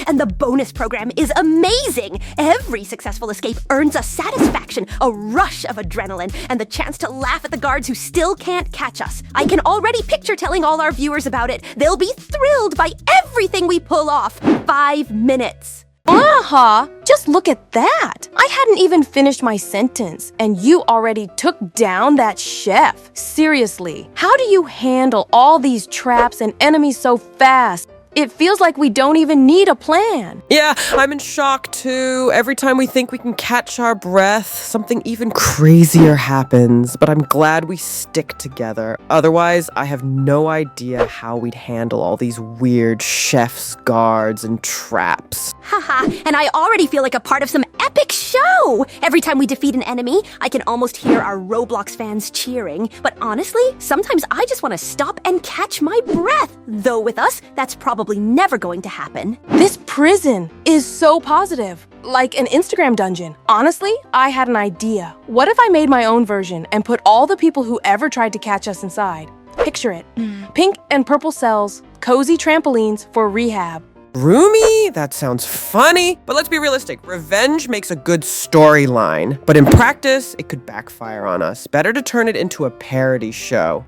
And the bonus program is amazing. Every successful escape earns us satisfaction, a rush of adrenaline, and the chance to laugh at the guards who still can't catch us. I can already picture telling all our viewers about it. They'll be thrilled by everything we pull off. 5 minutes. Aha! Just look at that! I hadn't even finished my sentence, and you already took down that chef. Seriously, how do you handle all these traps and enemies so fast? It feels like we don't even need a plan. Yeah, I'm in shock too. Every time we think we can catch our breath, something even crazier happens. But I'm glad we stick together. Otherwise, I have no idea how we'd handle all these weird chefs, guards, and traps. Haha, and I already feel like a part of some epic show. Every time we defeat an enemy, I can almost hear our Roblox fans cheering. But honestly, sometimes I just want to stop and catch my breath. Though with us, that's probably never going to happen. This prison is so positive, like an Instagram dungeon. Honestly, I had an idea. What if I made my own version and put all the people who ever tried to catch us inside? Picture it. Pink and purple cells, cozy trampolines for rehab. Rumi? That sounds funny. But let's be realistic. Revenge makes a good storyline. But in practice, it could backfire on us. Better to turn it into a parody show.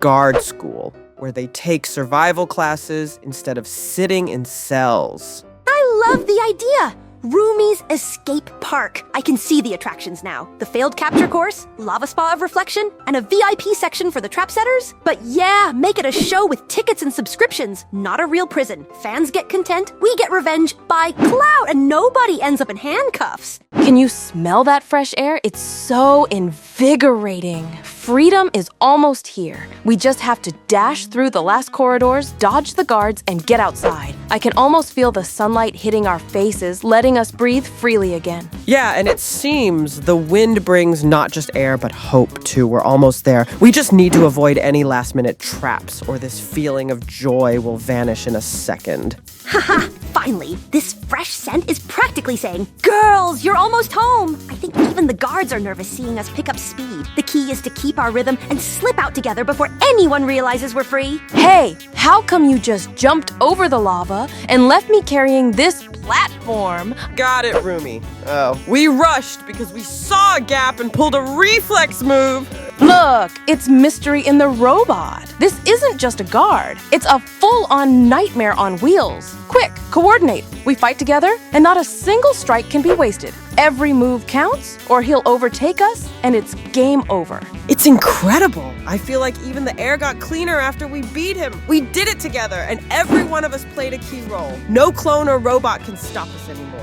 Guard School, where they take survival classes instead of sitting in cells. I love the idea! Rumi's Escape Park. I can see the attractions now. The failed capture course, lava spa of reflection, and a VIP section for the trap setters. But yeah, make it a show with tickets and subscriptions, not a real prison. Fans get content, we get revenge by clout, and nobody ends up in handcuffs. Can you smell that fresh air? It's so invigorating. Freedom is almost here. We just have to dash through the last corridors, dodge the guards, and get outside. I can almost feel the sunlight hitting our faces, letting us breathe freely again. Yeah, and it seems the wind brings not just air, but hope, too. We're almost there. We just need to avoid any last-minute traps, or this feeling of joy will vanish in a second. Haha, finally, this fresh scent is practically saying, "Girls, you're almost home!" I think even the guards are nervous seeing us pick up speed. The key is to keep our rhythm and slip out together before anyone realizes we're free. Hey, how come you just jumped over the lava and left me carrying this platform? Got it, Rumi. Oh, we rushed because we saw a gap and pulled a reflex move. Look, it's Mystery in the Robot. This isn't just a guard. It's a full-on nightmare on wheels. Quick, coordinate. We fight together, and not a single strike can be wasted. Every move counts, or he'll overtake us, and it's game over. It's incredible. I feel like even the air got cleaner after we beat him. We did it together, and every one of us played a key role. No clone or robot can stop us anymore.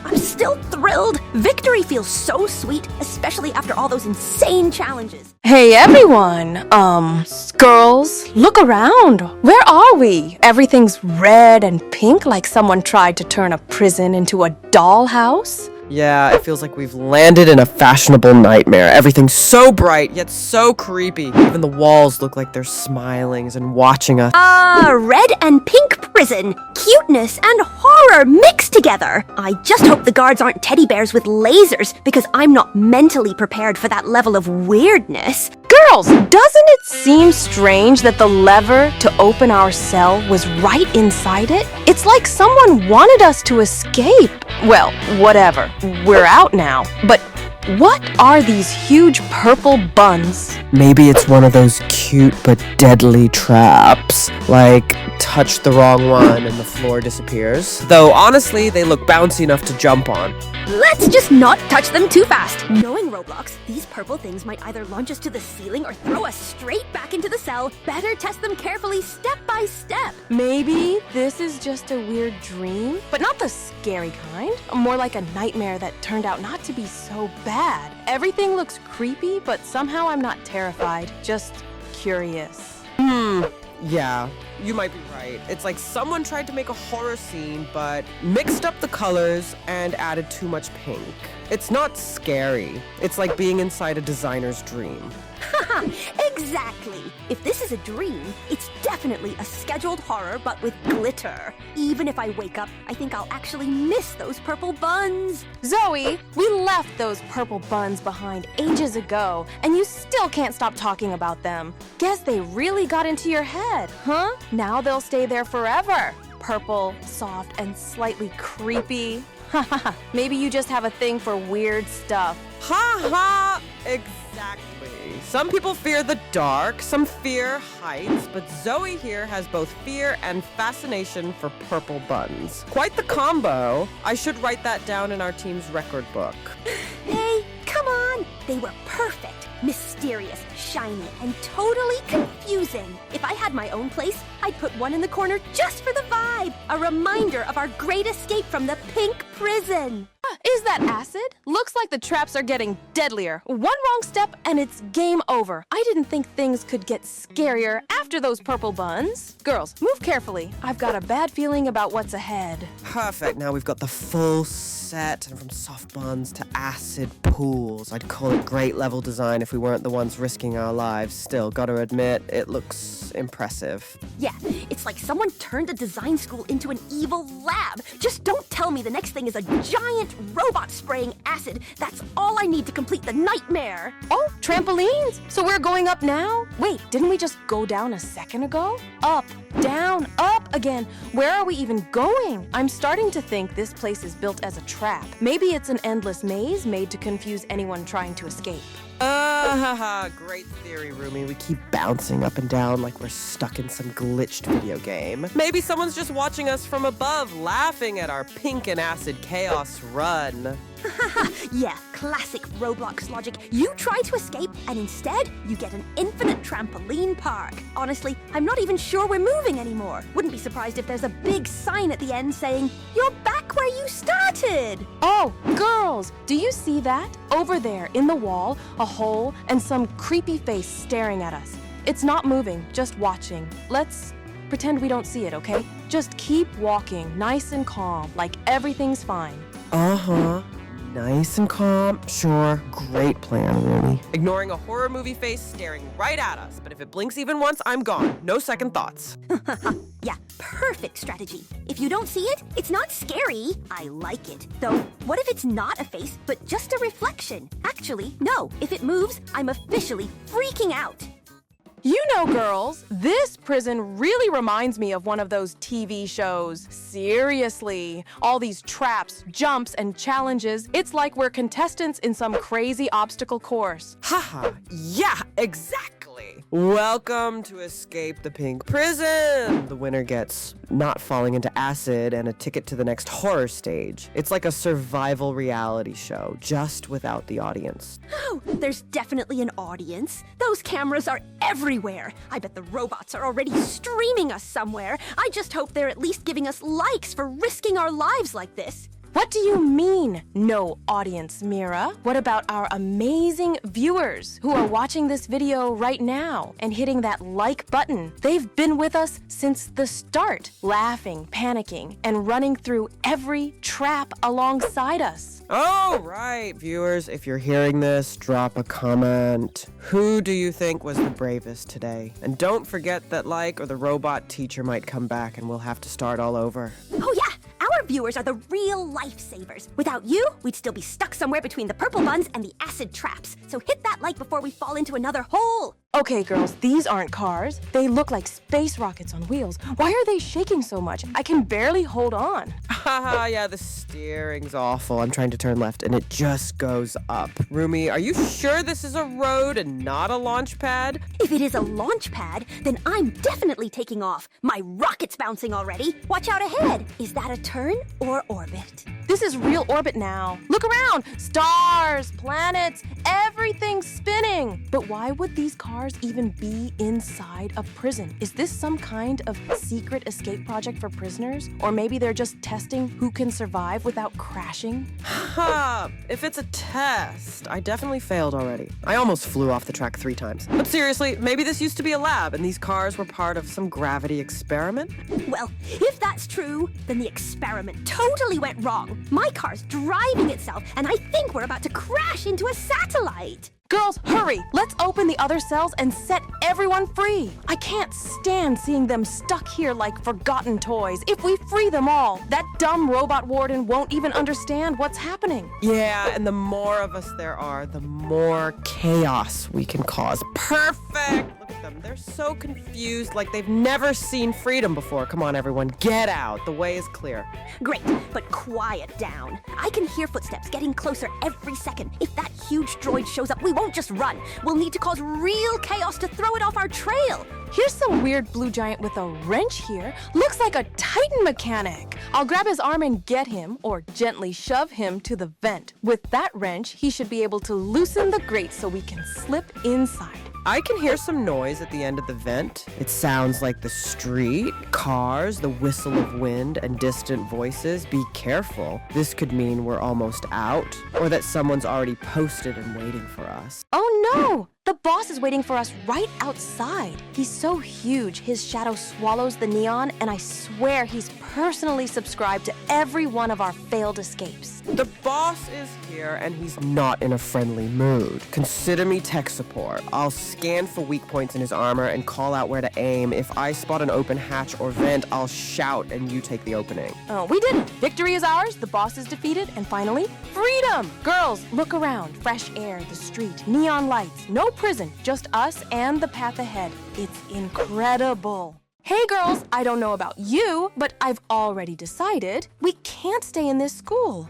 I'm still thrilled. Victory feels so sweet, especially after all those insane challenges. Hey everyone, girls, look around. Where are we? Everything's red and pink like someone tried to turn a prison into a dollhouse. Yeah, it feels like we've landed in a fashionable nightmare. Everything's so bright, yet so creepy. Even the walls look like they're smiling and watching us. Red and pink prison. Cuteness and horror mixed together. I just hope the guards aren't teddy bears with lasers, because I'm not mentally prepared for that level of weirdness. Girls, doesn't it seem strange that the lever to open our cell was right inside it? It's like someone wanted us to escape. Well, whatever. We're out now. But what are these huge purple buns? Maybe it's one of those cute but deadly traps. Like, touch the wrong one and the floor disappears. Though, honestly, they look bouncy enough to jump on. Let's just not touch them too fast. Knowing Roblox, these purple things might either launch us to the ceiling or throw us straight back into the cell. Better test them carefully, step by step. Maybe this is just a weird dream, but not the scary kind. More like a nightmare that turned out not to be so bad. Everything looks creepy, but somehow I'm not terrified, just curious. Yeah, you might be right. It's like someone tried to make a horror scene, but mixed up the colors and added too much pink. It's not scary. It's like being inside a designer's dream. Haha, exactly. If this is a dream, it's definitely a scheduled horror, but with glitter. Even if I wake up, I think I'll actually miss those purple buns. Zoey, we left those purple buns behind ages ago, and you still can't stop talking about them. Guess they really got into your head, huh? Now they'll stay there forever. Purple, soft, and slightly creepy. Haha, maybe you just have a thing for weird stuff. Ha ha! Exactly. Some people fear the dark, some fear heights, but Zoey here has both fear and fascination for purple buns. Quite the combo. I should write that down in our team's record book. Hey, come on. They were perfect, mysterious, shiny, and totally confusing. If I had my own place, I'd put one in the corner just for the vibe. A reminder of our great escape from the pink prison. Is that acid? Looks like the traps are getting deadlier. One wrong step and it's game over. I didn't think things could get scarier after those purple buns. Girls, move carefully. I've got a bad feeling about what's ahead. Perfect. Now we've got the full set, and from soft buns to acid pools. I'd call it great level design if we weren't the ones risking our lives. Still, gotta admit, it looks impressive. Yeah, it's like someone turned a design school into an evil lab. Just don't tell me the next thing is a giant robot spraying acid. That's all I need to complete the nightmare. Oh, trampolines! So we're going up now? Wait, didn't we just go down a second ago? Up, down, up Again, where are we even going? I'm starting to think this place is built as a trap. Maybe it's an endless maze made to confuse anyone trying to escape. Great theory, Rumi. We keep bouncing up and down like we're stuck in some glitched video game. Maybe someone's just watching us from above, laughing at our pink and acid chaos run. Yeah, classic Roblox logic. You try to escape, and instead, you get an infinite trampoline park. Honestly, I'm not even sure we're moving anymore. Wouldn't be surprised if there's a big sign at the end saying, "You're back where you started." Oh, girls, do you see that? Over there, in the wall, a hole, and some creepy face staring at us. It's not moving, just watching. Let's pretend we don't see it, okay? Just keep walking, nice and calm, like everything's fine. Nice and calm. Sure, great plan, Rumi. Ignoring a horror movie face staring right at us, but if it blinks even once, I'm gone. No second thoughts. Yeah, perfect strategy. If you don't see it, it's not scary. I like it. Though, what if it's not a face, but just a reflection? Actually, no. If it moves, I'm officially freaking out. You know, girls, this prison really reminds me of one of those TV shows. Seriously. All these traps, jumps, and challenges. It's like we're contestants in some crazy obstacle course. Haha, yeah, exactly. Welcome to Escape the Pink Prison. The winner gets not falling into acid and a ticket to the next horror stage. It's like a survival reality show, just without the audience. Oh, there's definitely an audience. Those cameras are everywhere. I bet the robots are already streaming us somewhere. I just hope they're at least giving us likes for risking our lives like this. What do you mean, no audience, Mira? What about our amazing viewers who are watching this video right now and hitting that like button? They've been with us since the start, laughing, panicking, and running through every trap alongside us. Oh, right, viewers, if you're hearing this, drop a comment. Who do you think was the bravest today? And don't forget that like or the robot teacher might come back and we'll have to start all over. Oh yeah, our viewers are the real lifesavers. Without you, we'd still be stuck somewhere between the purple buns and the acid traps. So hit that like before we fall into another hole. Okay, girls, these aren't cars. They look like space rockets on wheels. Why are they shaking so much? I can barely hold on. Haha, yeah, the steering's awful. I'm trying to turn left and it just goes up. Rumi, are you sure this is a road and not a launch pad? If it is a launch pad, then I'm definitely taking off. My rocket's bouncing already. Watch out ahead. Is that a turn or orbit? This is real orbit now. Look around. Stars, planets, everything's spinning. But why would these cars even be inside a prison? Is this some kind of secret escape project for prisoners? Or maybe they're just testing who can survive without crashing? Ha! If it's a test, I definitely failed already. I almost flew off the track 3 times. But seriously, maybe this used to be a lab and these cars were part of some gravity experiment? Well, if that's true, then the experiment totally went wrong. My car's driving itself, and I think we're about to crash into a satellite. Girls, hurry! Let's open the other cells and set everyone free. I can't stand seeing them stuck here like forgotten toys. If we free them all, that dumb robot warden won't even understand what's happening. Yeah, and the more of us there are, the more chaos we can cause. Perfect! Look at them. They're so confused, like they've never seen freedom before. Come on, everyone, get out. The way is clear. Great, but quiet down. I can hear footsteps getting closer every second. If that huge droid shows up, we won't just run. We'll need to cause real chaos to throw it off our trail. Here's some weird blue giant with a wrench here. Looks like a Titan mechanic. I'll grab his arm and get him, or gently shove him to the vent. With that wrench, he should be able to loosen the grate so we can slip inside. I can hear some noise at the end of the vent. It sounds like the street, cars, the whistle of wind, and distant voices. Be careful. This could mean we're almost out, or that someone's already posted and waiting for us. Oh no! The boss is waiting for us right outside. He's so huge, his shadow swallows the neon, and I swear he's personally subscribed to every one of our failed escapes. The boss is here, and he's not in a friendly mood. Consider me tech support. I'll scan for weak points in his armor and call out where to aim. If I spot an open hatch or vent, I'll shout and you take the opening. Oh, we did it. Victory is ours, the boss is defeated, and finally, freedom! Girls, look around. Fresh air, the street, neon lights, no prison, just us and the path ahead. It's incredible. Hey girls, I don't know about you, but I've already decided we can't stay in this school.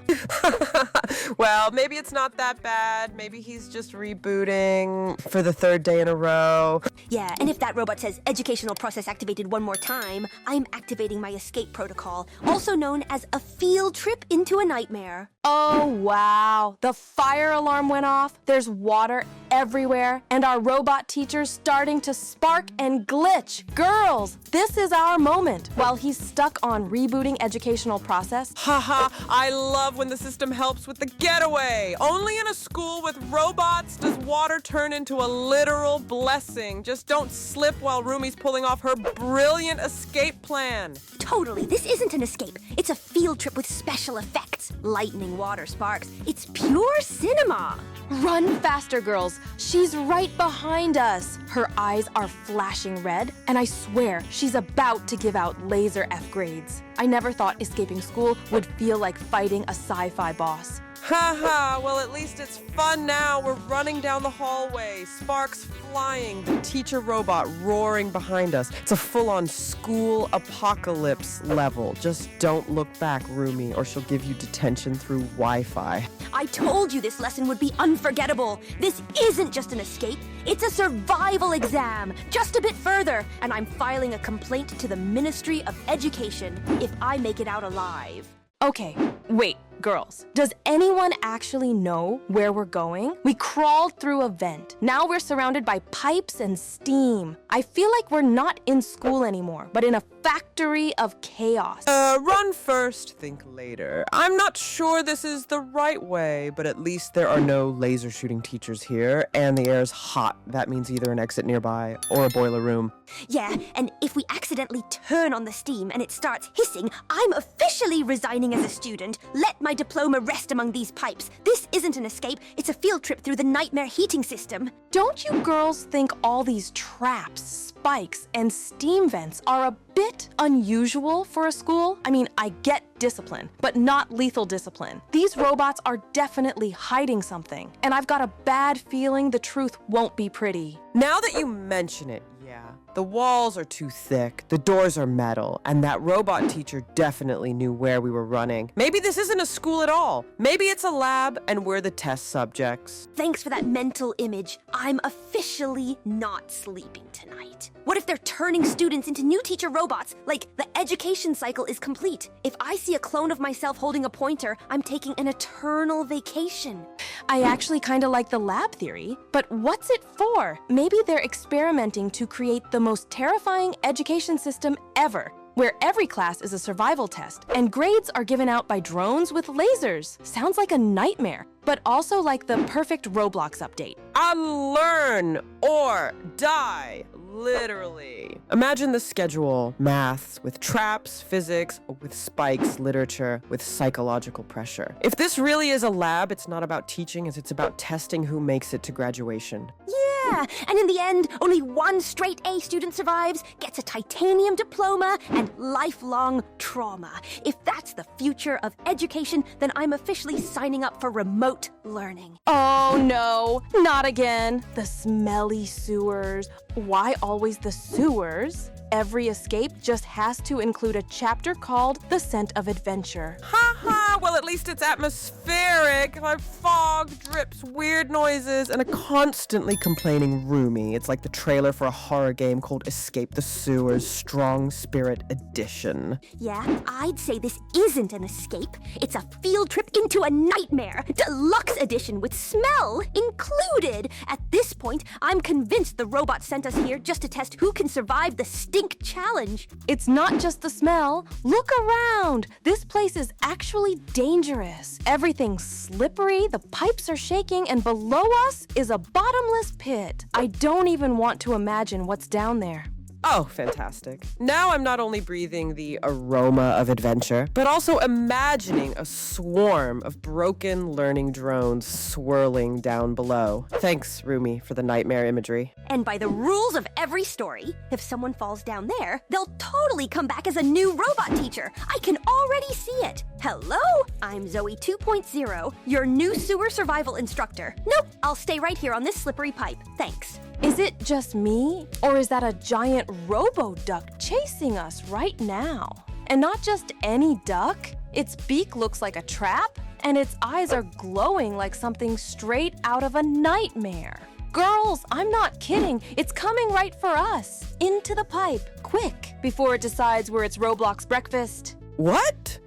Well, maybe it's not that bad. Maybe he's just rebooting for the third day in a row. Yeah, and if that robot says educational process activated one more time, I'm activating my escape protocol, also known as a field trip into a nightmare. Oh wow, the fire alarm went off, there's water everywhere, and our robot teacher's starting to spark and glitch. Girls, this is our moment. While he's stuck on rebooting educational process, Haha, I love when the system helps with the getaway. Only in a school with robots does water turn into a literal blessing. Just don't slip while Rumi's pulling off her brilliant escape plan. Totally, this isn't an escape. It's a field trip with special effects. Lightning, water, sparks. It's pure cinema. run faster, girls. She's right behind us. Her eyes are flashing red, and I swear she's about to give out laser F grades. I never thought escaping school would feel like fighting a sci-fi boss. Haha, well at least it's fun now. We're running down the hallway, sparks flying, the teacher robot roaring behind us. It's a full-on school apocalypse level. Just don't look back, Rumi, or she'll give you detention through Wi-Fi. I told you this lesson would be unforgettable. This isn't just an escape, it's a survival exam. Just a bit further, and I'm filing a complaint to the Ministry of Education if I make it out alive. Okay, wait, girls. Does anyone actually know where we're going? We crawled through a vent. Now we're surrounded by pipes and steam. I feel like we're not in school anymore, but in a factory of chaos. Run first, think later. I'm not sure this is the right way, but at least there are no laser shooting teachers here, and the air's hot. That means either an exit nearby or a boiler room. Yeah, and if we accidentally turn on the steam and it starts hissing, I'm officially resigning as a student. Let my diploma rest among these pipes. This isn't an escape, it's a field trip through the nightmare heating system. Don't you girls think all these traps, spikes, and steam vents are a bit unusual for a school? I mean, I get discipline, but not lethal discipline. These robots are definitely hiding something, and I've got a bad feeling the truth won't be pretty. Now that you mention it, yeah. The walls are too thick, the doors are metal, and that robot teacher definitely knew where we were running. Maybe this isn't a school at all. Maybe it's a lab and we're the test subjects. Thanks for that mental image. I'm officially not sleeping tonight. What if they're turning students into new teacher robots? Like, the education cycle is complete. If I see a clone of myself holding a pointer, I'm taking an eternal vacation. I actually kind of like the lab theory, but what's it for? Maybe they're experimenting to create the most terrifying education system ever, where every class is a survival test, and grades are given out by drones with lasers. Sounds like a nightmare, but also like the perfect Roblox update. Unlearn or die, literally. Imagine the schedule: maths with traps, physics with spikes, literature with psychological pressure. If this really is a lab, it's not about teaching, it's about testing who makes it to graduation. Yeah, and in the end, only one straight A student survives, gets a titanium diploma, and lifelong trauma. If that's the future of education, then I'm officially signing up for remote learning. Oh no, not again. The smelly sewers. Why always the sewers? Every escape just has to include a chapter called The Scent of Adventure. Haha, well at least it's atmospheric. Like fog, drips, weird noises, and a constantly complaining Rumi. It's like the trailer for a horror game called Escape the Sewers Strong Spirit Edition. Yeah, I'd say this isn't an escape. It's a field trip into a nightmare. Deluxe edition with smell included. At this point, I'm convinced the robot sent us here just to test who can survive the stink challenge. It's not just the smell. Look around. This place is actually dangerous. Everything's slippery, the pipes are shaking, and below us is a bottomless pit. I don't even want to imagine what's down there. Oh, fantastic. Now I'm not only breathing the aroma of adventure, but also imagining a swarm of broken learning drones swirling down below. Thanks, Rumi, for the nightmare imagery. And by the rules of every story, if someone falls down there, they'll totally come back as a new robot teacher. I can already see it. Hello, I'm Zoey 2.0, your new sewer survival instructor. Nope, I'll stay right here on this slippery pipe. Thanks. Is it just me? Or is that a giant robo-duck chasing us right now? And not just any duck. Its beak looks like a trap, and its eyes are glowing like something straight out of a nightmare. Girls, I'm not kidding. It's coming right for us. Into the pipe, quick, before it decides we're its Roblox breakfast. What?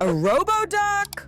A robo-duck?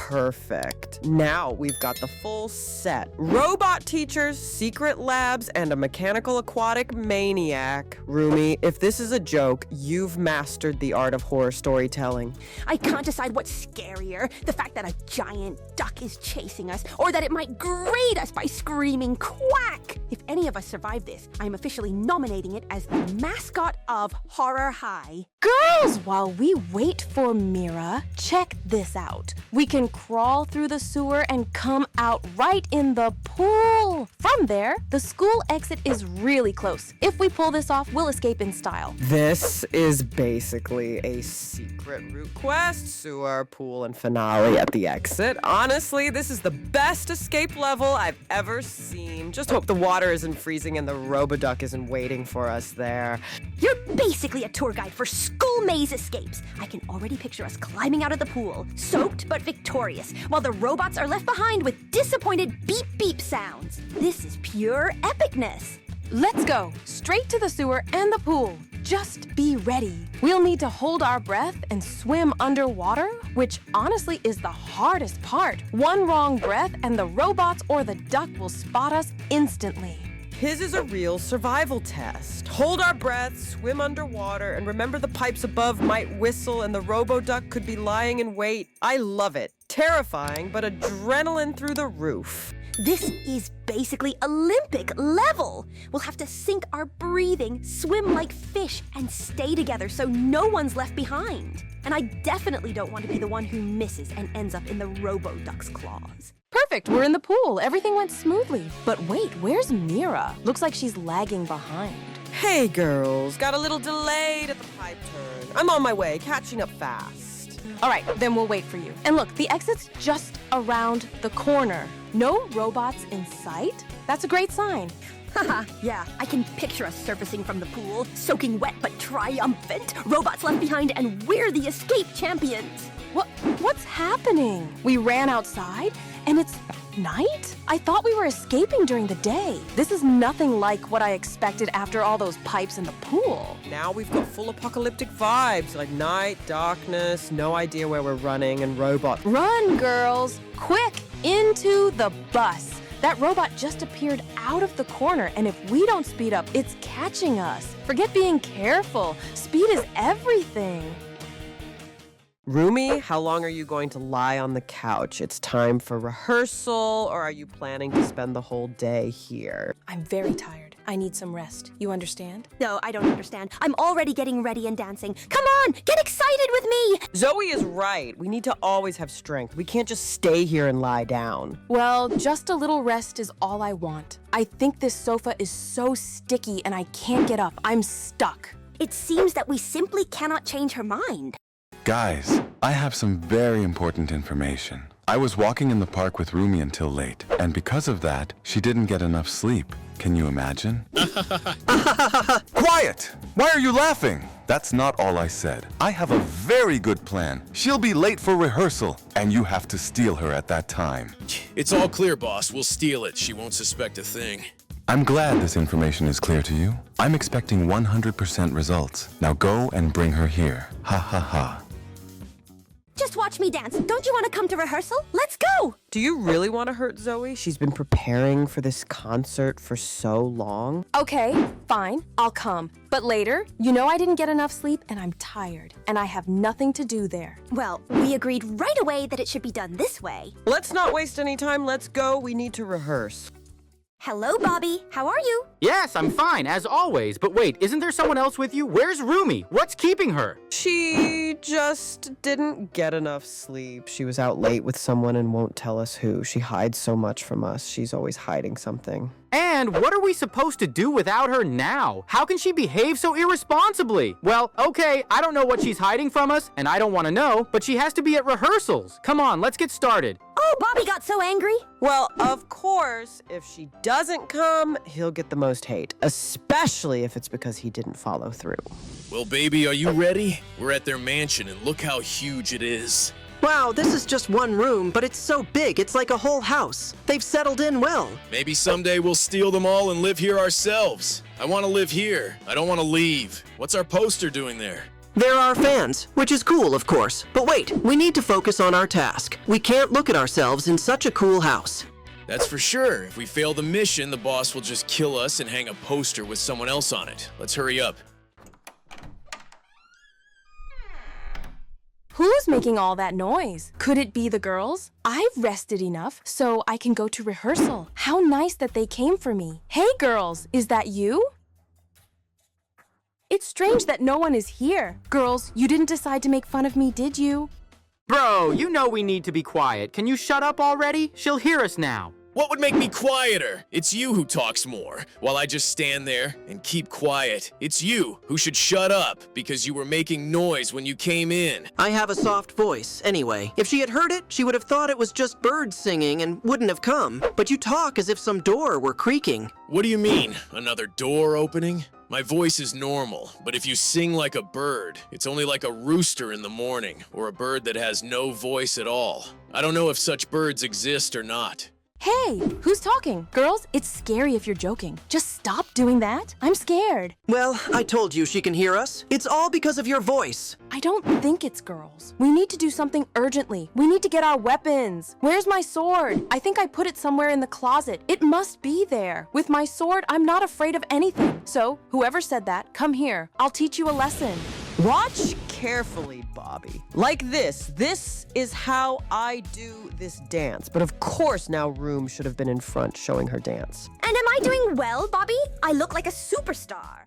Perfect. Now we've got the full set. Robot teachers, secret labs, and a mechanical aquatic maniac. Rumi, if this is a joke, you've mastered the art of horror storytelling. I can't decide what's scarier, the fact that a giant duck is chasing us, or that it might grade us by screaming quack. If any of us survive this, I'm officially nominating it as the mascot of Horror High. Girls, while we wait for Mira, check this out. We can crawl through the sewer and come out right in the pool. From there, the school exit is really close. If we pull this off, we'll escape in style. This is basically a secret route quest, sewer, pool, and finale at the exit. Honestly, this is the best escape level I've ever seen. Just hope the water isn't freezing and the Roboduck isn't waiting for us there. You're basically a tour guide for school maze escapes. I can already picture us climbing out of the pool, soaked but victorious, while the robots are left behind with disappointed beep beep sounds. This is pure epicness. Let's go, straight to the sewer and the pool. Just be ready. We'll need to hold our breath and swim underwater, which honestly is the hardest part. One wrong breath and the robots or the duck will spot us instantly. His is a real survival test. Hold our breath, swim underwater, and remember the pipes above might whistle and the Roboduck could be lying in wait. I love it. Terrifying, but adrenaline through the roof. This is basically Olympic level. We'll have to sync our breathing, swim like fish, and stay together so no one's left behind. And I definitely don't want to be the one who misses and ends up in the Roboduck's claws. Perfect, we're in the pool. Everything went smoothly. But wait, where's Mira? Looks like she's lagging behind. Hey girls, got a little delayed at the pipe turn. I'm on my way, catching up fast. All right, then we'll wait for you. And look, the exit's just around the corner. No robots in sight? That's a great sign. Haha, yeah, I can picture us surfacing from the pool, soaking wet but triumphant, robots left behind, and we're the escape champions. What's happening? We ran outside and it's night? I thought we were escaping during the day. This is nothing like what I expected after all those pipes in the pool. Now we've got full apocalyptic vibes, like night, darkness, no idea where we're running, and robots. Run, girls! Quick, into the bus. That robot just appeared out of the corner, and if we don't speed up, it's catching us. Forget being careful. Speed is everything. Rumi, how long are you going to lie on the couch? It's time for rehearsal, or are you planning to spend the whole day here? I'm very tired. I need some rest. You understand? No, I don't understand. I'm already getting ready and dancing. Come on, get excited with me! Zoey is right. We need to always have strength. We can't just stay here and lie down. Well, just a little rest is all I want. I think this sofa is so sticky and I can't get up. I'm stuck. It seems that we simply cannot change her mind. Guys, I have some very important information. I was walking in the park with Rumi until late, and because of that, she didn't get enough sleep. Can you imagine? Quiet! Why are you laughing? That's not all I said. I have a very good plan. She'll be late for rehearsal, and you have to steal her at that time. It's all clear, boss. We'll steal it. She won't suspect a thing. I'm glad this information is clear to you. I'm expecting 100% results. Now go and bring her here. Ha ha ha. Just watch me dance. Don't you want to come to rehearsal? Let's go! Do you really want to hurt Zoey? She's been preparing for this concert for so long. Okay, fine, I'll come. But later, you know I didn't get enough sleep and I'm tired, and I have nothing to do there. Well, we agreed right away that it should be done this way. Let's not waste any time. Let's go. We need to rehearse. Hello, Bobby. How are you? Yes, I'm fine, as always. But wait, isn't there someone else with you? Where's Rumi? What's keeping her? She She just didn't get enough sleep. She was out late with someone and won't tell us who. She hides so much from us. She's always hiding something. And what are we supposed to do without her now? How can she behave so irresponsibly? Well, okay, I don't know what she's hiding from us, and I don't want to know, but she has to be at rehearsals. Come on, let's get started. Oh, Bobby got so angry. Well, of course, if she doesn't come, he'll get the most hate, especially if it's because he didn't follow through. Well, baby, are you ready? We're at their mansion, and look how huge it is. Wow, this is just one room, but it's so big, it's like a whole house. They've settled in well. Maybe someday we'll steal them all and live here ourselves. I want to live here. I don't want to leave. What's our poster doing there? They're our fans, which is cool, of course. But wait, we need to focus on our task. We can't look at ourselves in such a cool house. That's for sure. If we fail the mission, the boss will just kill us and hang a poster with someone else on it. Let's hurry up. Who's making all that noise? Could it be the girls? I've rested enough so I can go to rehearsal. How nice that they came for me. Hey girls, is that you? It's strange that no one is here. Girls, you didn't decide to make fun of me, did you? Bro, you know we need to be quiet. Can you shut up already? She'll hear us now. What would make me quieter? It's you who talks more, while I just stand there and keep quiet. It's you who should shut up, because you were making noise when you came in. I have a soft voice, anyway. If she had heard it, she would have thought it was just birds singing and wouldn't have come. But you talk as if some door were creaking. What do you mean, another door opening? My voice is normal, but if you sing like a bird, it's only like a rooster in the morning, or a bird that has no voice at all. I don't know if such birds exist or not. Hey, who's talking? Girls, it's scary if you're joking. Just stop doing that. I'm scared. Well, I told you she can hear us. It's all because of your voice. I don't think it's girls. We need to do something urgently. We need to get our weapons. Where's my sword? I think I put it somewhere in the closet. It must be there. With my sword, I'm not afraid of anything. So, whoever said that, come here. I'll teach you a lesson. Watch carefully, Bobby. Like this. This is how I do this dance. But of course now Room should have been in front showing her dance. And am I doing well, Bobby? I look like a superstar.